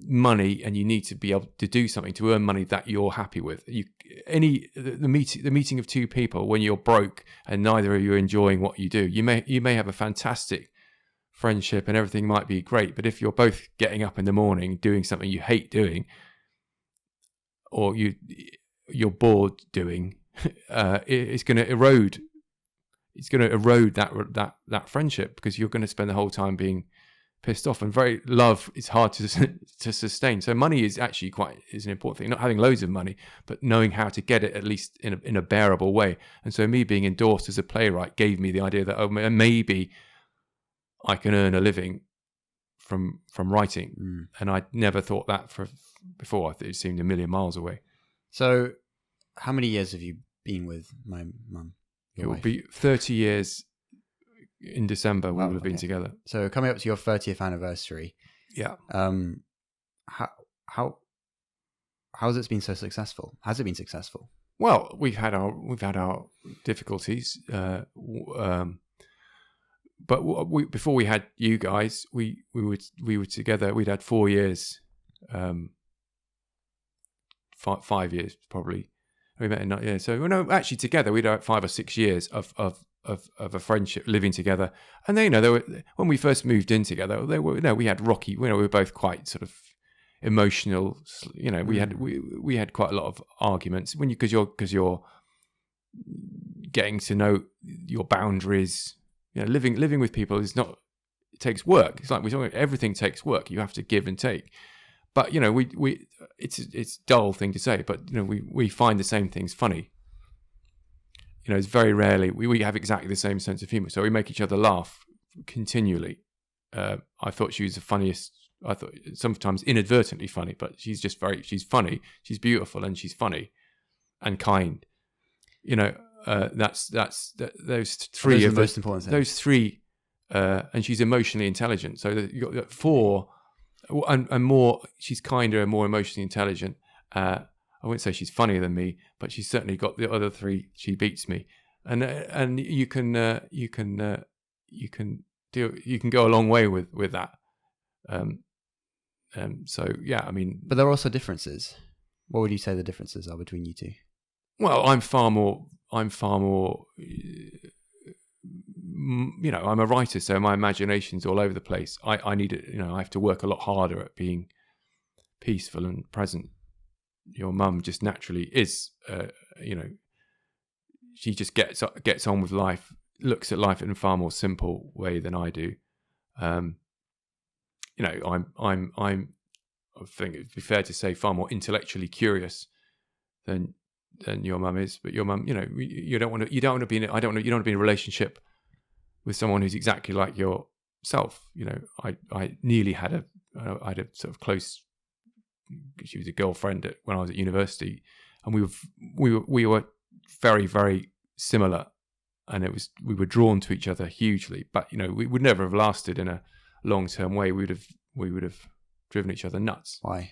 money, and you need to be able to do something to earn money that you're happy with. The meeting of two people when you're broke and neither of you are enjoying what you do, you may have a fantastic friendship and everything might be great, but if you're both getting up in the morning doing something you hate doing, or you're bored doing, it's going to erode. It's going to erode that friendship, because you're going to spend the whole time being pissed off. And love is hard to sustain. So money is actually is an important thing. Not having loads of money, but knowing how to get it at least in a bearable way. And so me being endorsed as a playwright gave me the idea that maybe I can earn a living from writing. And I'd never thought that before. It seemed a million miles away. So how many years have you been with my mum? It will be 30 years in December. We will have been together. So coming up to your 30th anniversary. Yeah. How has it been so successful? Has it been successful? Well, we've had our difficulties. But before we had you guys, we were together. We'd had 4 years, 5 years probably. We met in So actually together we'd had 5 or 6 years of a friendship, living together. And when we first moved in together, we had rocky. We were both quite sort of emotional. We had quite a lot of arguments because you're getting to know your boundaries. Living with people is not. It takes work. It's like we're talking about, everything takes work. You have to give and take. But it's a dull thing to say. But we find the same things funny. It's very rarely we have exactly the same sense of humor. So we make each other laugh continually. I thought she was the funniest. I thought sometimes inadvertently funny, but she's funny. She's beautiful and she's funny and kind. Those three are the most important things. Those three, and she's emotionally intelligent. So you got 4, and more. She's kinder and more emotionally intelligent. I wouldn't say she's funnier than me, but she's certainly got the other 3. She beats me, and you can go a long way with that. So yeah, I mean, but there are also differences. What would you say the differences are between you two? Well, I'm far more. I'm a writer, so my imagination's all over the place. I need it. I have to work a lot harder at being peaceful and present. Your mum just naturally is. She just gets on with life, looks at life in a far more simple way than I do. I think it'd be fair to say far more intellectually curious than your mum is. But your mum, you don't want to be in I don't want you don't want to be in a relationship with someone who's exactly like yourself. I nearly had I had a sort of close. She was a girlfriend when I was at university, and we were very, very similar, and we were drawn to each other hugely. But we would never have lasted in a long-term way. We would have driven each other nuts. Why?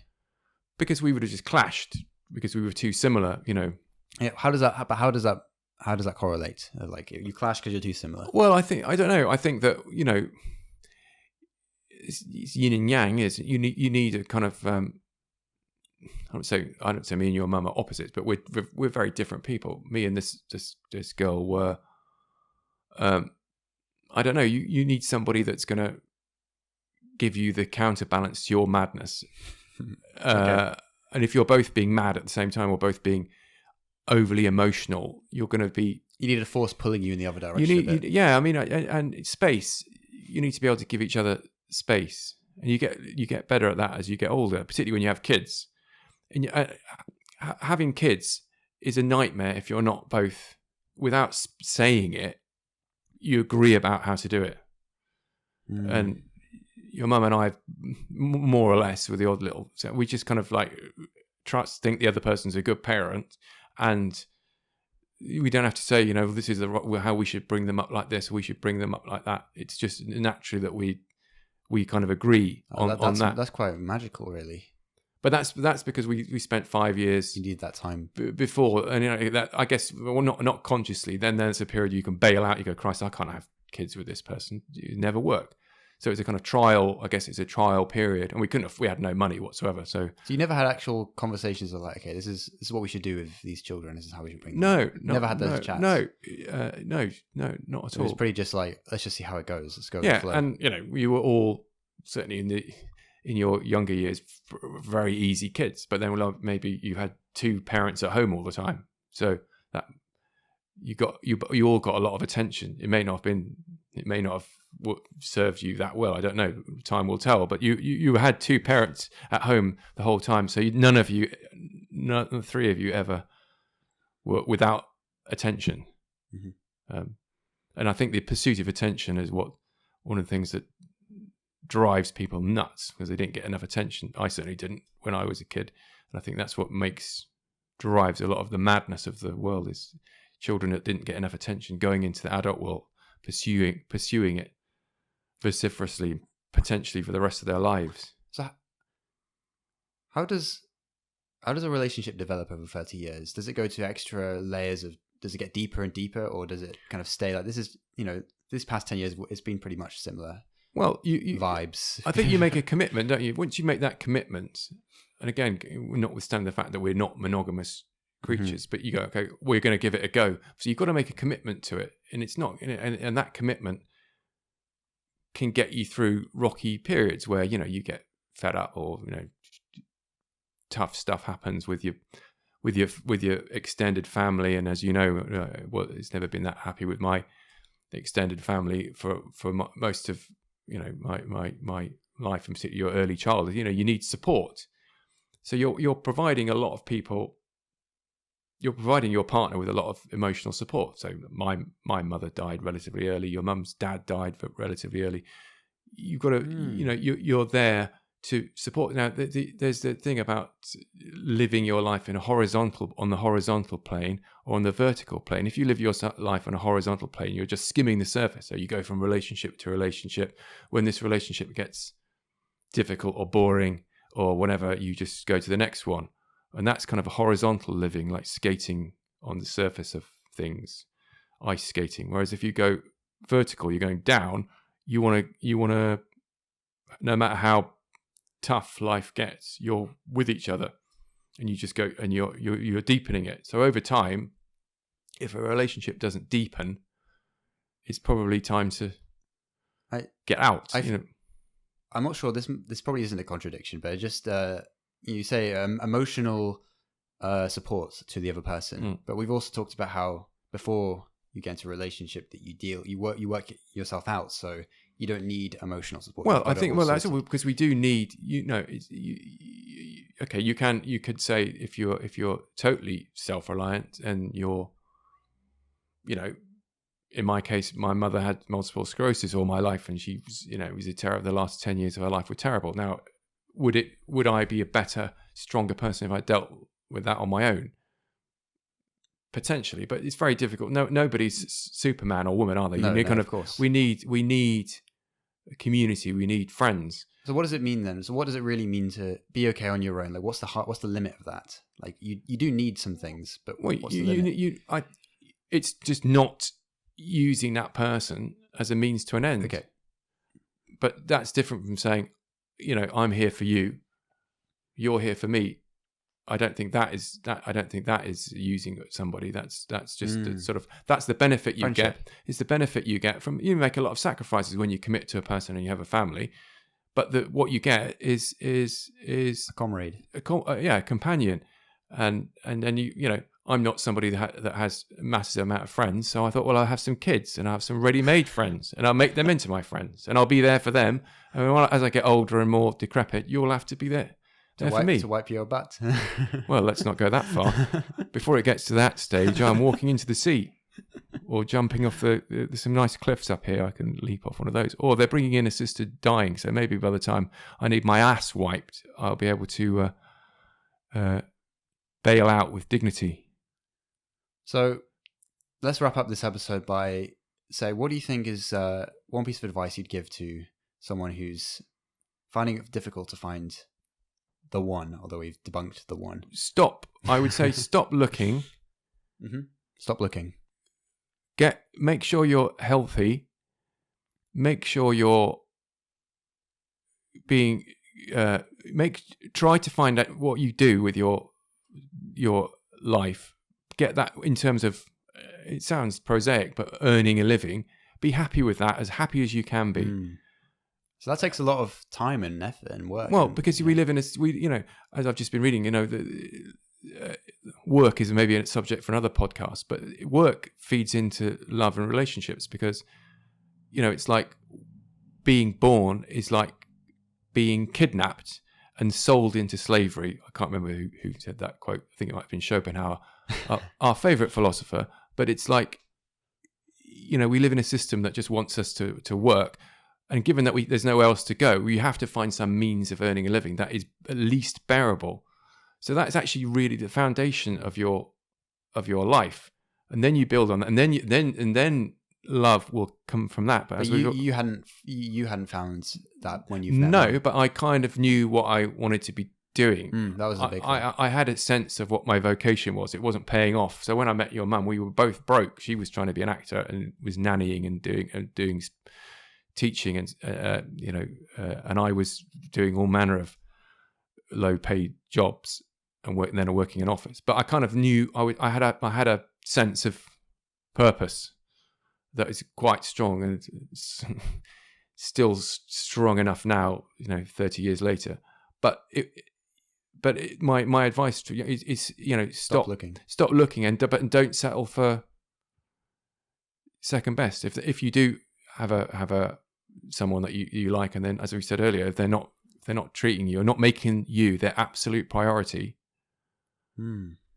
Because we would have just clashed because we were too similar. Yeah. How does that correlate? Like you clash because you're too similar. Well, I don't know. I think that it's yin and yang. Is you need a kind of I don't say me and your mum are opposites, but we're very different people. Me and this girl were, I don't know. You need somebody that's going to give you the counterbalance to your madness. Okay. And if you're both being mad at the same time or both being overly emotional, you're going to be. You need a force pulling you in the other direction. And space. You need to be able to give each other space, and you get better at that as you get older, particularly when you have kids. And having kids is a nightmare if you're not both, without saying it, you agree about how to do it. And your mum and I, more or less, with the odd little, so we just kind of like think the other person's a good parent, and we don't have to say, this is how we should bring them up like this, or we should bring them up like that. It's just naturally that we kind of agree on that. That's quite magical, really. But that's because we spent 5 years. You need that time before, and that I guess not consciously. Then there's a period you can bail out. You go, Christ, I can't have kids with this person. It never work. So it's a kind of trial. I guess it's a trial period, and we had no money whatsoever. So you never had actual conversations of like, okay, this is what we should do with these children. This is how we should bring them. No, never had those chats. No, not at all. It was pretty just like, let's just see how it goes. Let's go. Yeah, with the flow. And we were all certainly in your younger years, very easy kids, but then maybe you had two parents at home all the time, so that you all got a lot of attention. It may not have served you that well. I don't know. Time will tell. But you had two parents at home the whole time, so none of the three of you ever were without attention. Mm-hmm. And I think the pursuit of attention is one of the things that drives people nuts, because they didn't get enough attention. I certainly didn't when I was a kid, and I think that's what drives a lot of the madness of the world, is children that didn't get enough attention going into the adult world, pursuing it vociferously, potentially for the rest of their lives. So how does a relationship develop over 30 years? Does it go to extra layers does it get deeper and deeper, or does it kind of stay like this? Is this past 10 years it's been pretty much similar? Well, you vibes. I think you make a commitment, don't you? Once you make that commitment, and again, notwithstanding the fact that we're not monogamous creatures, but you go, okay, we're going to give it a go. So you've got to make a commitment to it, and it's not, and that commitment can get you through rocky periods where you get fed up, or tough stuff happens with your extended family. And as you know, it's never been that happy with my extended family for most of my life, and particularly your early childhood. You need support, so you're providing a lot of people. You're providing your partner with a lot of emotional support. So my mother died relatively early. Your mum's dad died relatively early. You've got to, you're there to support. Now, there's the thing about living your life on the horizontal plane or on the vertical plane. If you live your life on a horizontal plane, you're just skimming the surface. So you go from relationship to relationship. When this relationship gets difficult or boring or whatever, you just go to the next one. And that's kind of a horizontal living, like skating on the surface of things, ice skating. Whereas if you go vertical, you're going down. You want to, no matter how tough life gets, you're with each other, and you just go, and you're deepening it. So over time, if a relationship doesn't deepen, it's probably time to get out. I'm not sure. This probably isn't a contradiction, but just. You say emotional support to the other person, but we've also talked about how before you get into a relationship that you work yourself out. So you don't need emotional support. Well, You've got I it think all well that's sorted. all, because we do need, okay, you could say if you're totally self-reliant and you're, in my case, my mother had multiple sclerosis all my life, and she was, it was a terror. The last 10 years of her life were terrible. Now, would I be a better, stronger person if I dealt with that on my own? Potentially, but it's very difficult. Nobody's Superman or woman, are they? No, Of course. We need a community. We need friends. So what does it mean then? So what does it really mean to be okay on your own? Like, what's the limit of that? Like, you do need some things, but what's the limit? It's just not using that person as a means to an end. Okay. But that's different from saying, I'm here for you, you're here for me. I don't think that is using somebody. That's just sort of, that's the benefit you Friendship. get. It's the benefit you get from, you make a lot of sacrifices when you commit to a person and you have a family, but what you get is A comrade. a companion, and then I'm not somebody that has a massive amount of friends, so I thought, well, I'll have some kids and I'll have some ready-made friends, and I'll make them into my friends, and I'll be there for them. And as I get older and more decrepit, you'll have to be there for me. To wipe your butt. Well, let's not go that far. Before it gets to that stage, I'm walking into the sea, or jumping off there's some nice cliffs up here. I can leap off one of those. Or they're bringing in assisted dying, so maybe by the time I need my ass wiped, I'll be able to bail out with dignity. So let's wrap up this episode by saying, what do you think is one piece of advice you'd give to someone who's finding it difficult to find the one, although we've debunked the one? I would say stop looking. Mm-hmm. Stop looking. Make sure you're healthy. Make sure you're being try to find out what you do with your life. Get that in terms of, it sounds prosaic, but earning a living. Be happy with that, as happy as you can be. So that takes a lot of time and effort and work. Well, because we live in as I've just been reading, work is maybe a subject for another podcast, but work feeds into love and relationships, because, it's like being born is like being kidnapped and sold into slavery. I can't remember who said that quote. I think it might have been Schopenhauer, our favorite philosopher. But it's like, we live in a system that just wants us to work. And given that there's nowhere else to go, we have to find some means of earning a living that is at least bearable. So that's actually really the foundation of your life, and then you build on that, and then love will come from that. But you hadn't found that when you but I kind of knew what I wanted to be doing. That was a big thing. I had a sense of what my vocation was. It wasn't paying off. So when I met your mum, we were both broke. She was trying to be an actor and was nannying and doing teaching, and and I was doing all manner of low-paid jobs and then working in office. But I kind of knew I had a sense of purpose that is quite strong, and it's still strong enough now, 30 years later. But my advice to you is stop looking, and don't settle for second best. If you do have a someone that you like, and then, as we said earlier, if they're not treating you or not making you their absolute priority,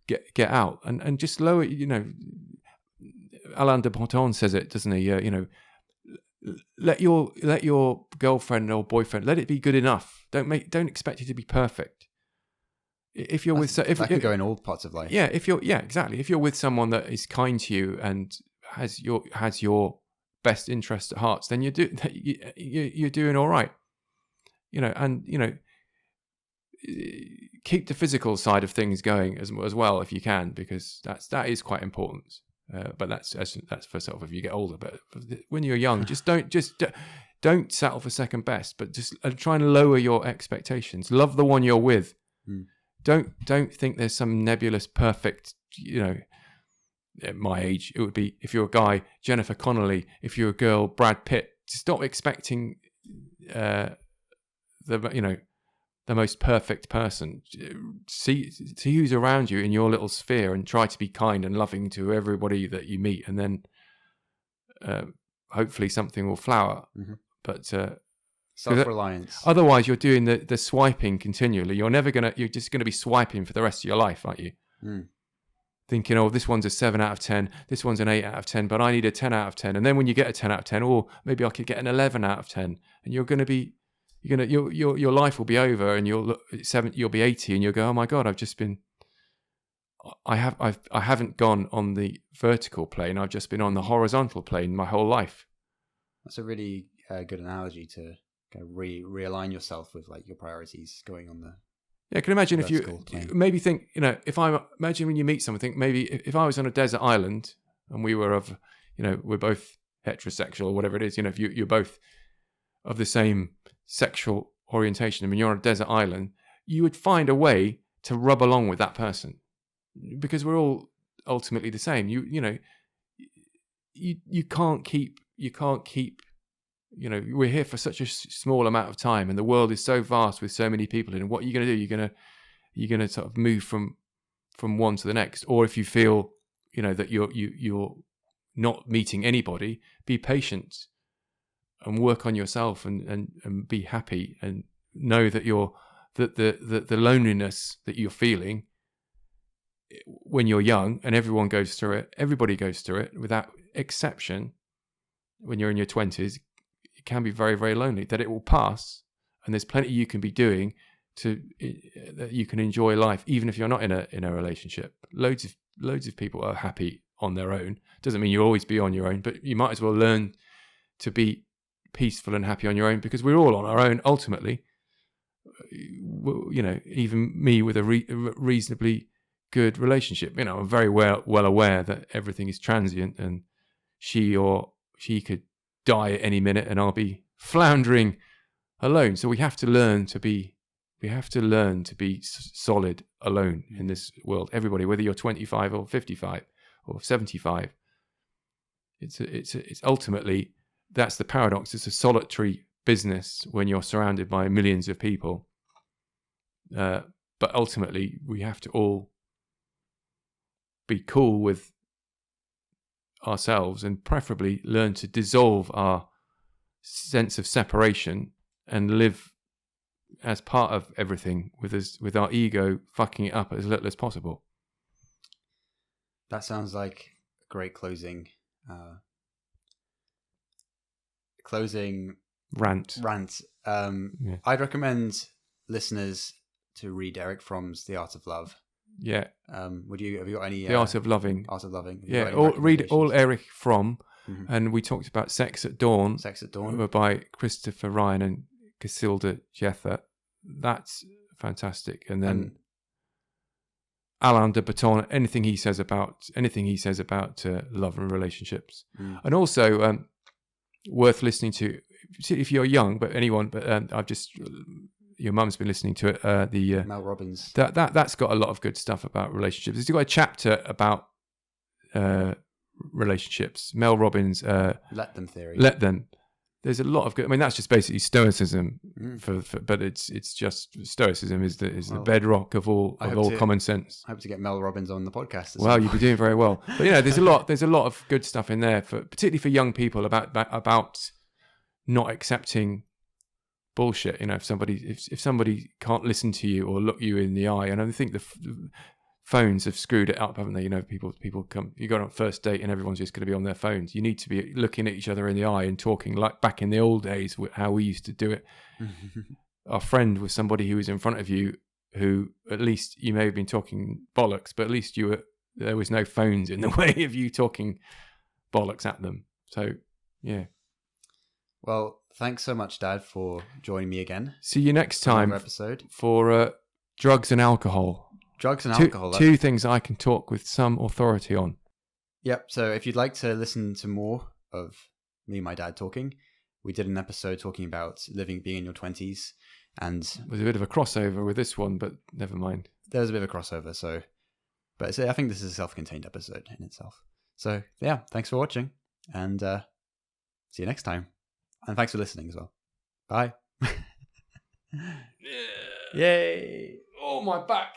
get out and just lower. Alain de Botton says it, doesn't he? Let your girlfriend or boyfriend, let it be good enough. Don't expect it to be perfect. If you're that could go in all parts of life. Exactly. If you're with someone that is kind to you and has your best interest at heart, then you're doing all right. Keep the physical side of things going as well if you can, because that is quite important. But that's for sort of if you get older. But when you're young, just don't settle for second best, but just try and lower your expectations. Love the one you're with. Don't think there's some nebulous perfect. At my age, it would be, if you're a guy, Jennifer Connelly. If you're a girl, Brad Pitt. Stop expecting the most perfect person. See who's around you in your little sphere, and try to be kind and loving to everybody that you meet, and then hopefully something will flower. But self-reliance. otherwise, you're doing the swiping continually. You're just gonna be swiping for the rest of your life, aren't you? Thinking, oh, this one's a 7 out of 10, this one's an 8 out of 10, but I need a 10 out of 10. And then when you get a 10 out of 10, or maybe I could get an 11 out of 10, and your life will be over, and you'll be 80, and you'll go, oh my God, I haven't gone on the vertical plane. I've just been on the horizontal plane my whole life. That's a really good analogy to kind of realign yourself with like your priorities going on the. Yeah, can you imagine if you maybe think, imagine when you meet someone, think maybe if I was on a desert island and we were we're both heterosexual or whatever it is, if you're both of the same sexual orientation, I mean, you're on a desert island, you would find a way to rub along with that person because we're all ultimately the same. You can't keep, we're here for such a small amount of time, and the world is so vast with so many people in it. What are you going to do? You're going to sort of move from one to the next. Or if you feel, that you're not meeting anybody, be patient and work on yourself and be happy, and know that the loneliness that you're feeling when you're young, and everybody goes through it without exception. When you're in your 20s, it can be very, very lonely, that it will pass, and there's plenty you can be doing that you can enjoy life, even if you're not in a relationship. Loads of people are happy on their own. Doesn't mean you'll always be on your own, but you might as well learn to be peaceful and happy on your own, because we're all on our own ultimately. Even me with a reasonably good relationship, I'm very well aware that everything is transient, and she could die at any minute and I'll be floundering alone. So we have to learn to be solid alone in this world. Everybody, whether you're 25 or 55 or 75, it's ultimately, that's the paradox. It's a solitary business when you're surrounded by millions of people. But ultimately, we have to all be cool with ourselves, and preferably learn to dissolve our sense of separation and live as part of everything with our ego fucking it up as little as possible. That sounds like a great closing rant. Yeah. I'd recommend listeners to read Eric Fromm's The Art of Love. Yeah. Have you got any? The Art of Loving. Art of Loving. Yeah. Read all Eric Fromm, and we talked about Sex at Dawn. Sex at Dawn. By Christopher Ryan and Casilda Jether. That's fantastic. And then Alain de Botton, anything he says about love and relationships, and also worth listening to if you're young. But your mum's been listening to it. Mel Robbins. That's got a lot of good stuff about relationships. It's got a chapter about relationships. Mel Robbins. Let Them Theory. Let Them. There's a lot of good. I mean, that's just basically Stoicism, but it's just Stoicism is the bedrock of all common sense. I hope to get Mel Robbins on the podcast. Well, you'd be doing very well. But there's a lot of good stuff in there particularly for young people about not accepting bullshit. If somebody can't listen to you or look you in the eye, and I think the phones have screwed it up, haven't they? People come, you go on a first date and everyone's just going to be on their phones. You need to be looking at each other in the eye and talking like back in the old days, how we used to do it. Our friend was somebody who was in front of you, who at least you may have been talking bollocks, but at least there was no phones in the way of you talking bollocks at them. So, yeah. Well, thanks so much, Dad, for joining me again. See you next time episode for drugs and alcohol. Drugs and alcohol. Two things I can talk with some authority on. Yep. So if you'd like to listen to more of me and my dad talking, we did an episode talking about being in your 20s. And there's a bit of a crossover with this one, but never mind. There's a bit of a crossover. But I think this is a self-contained episode in itself. So yeah, thanks for watching, and see you next time. And thanks for listening as well. Bye. Yeah. Yay. Oh, my back.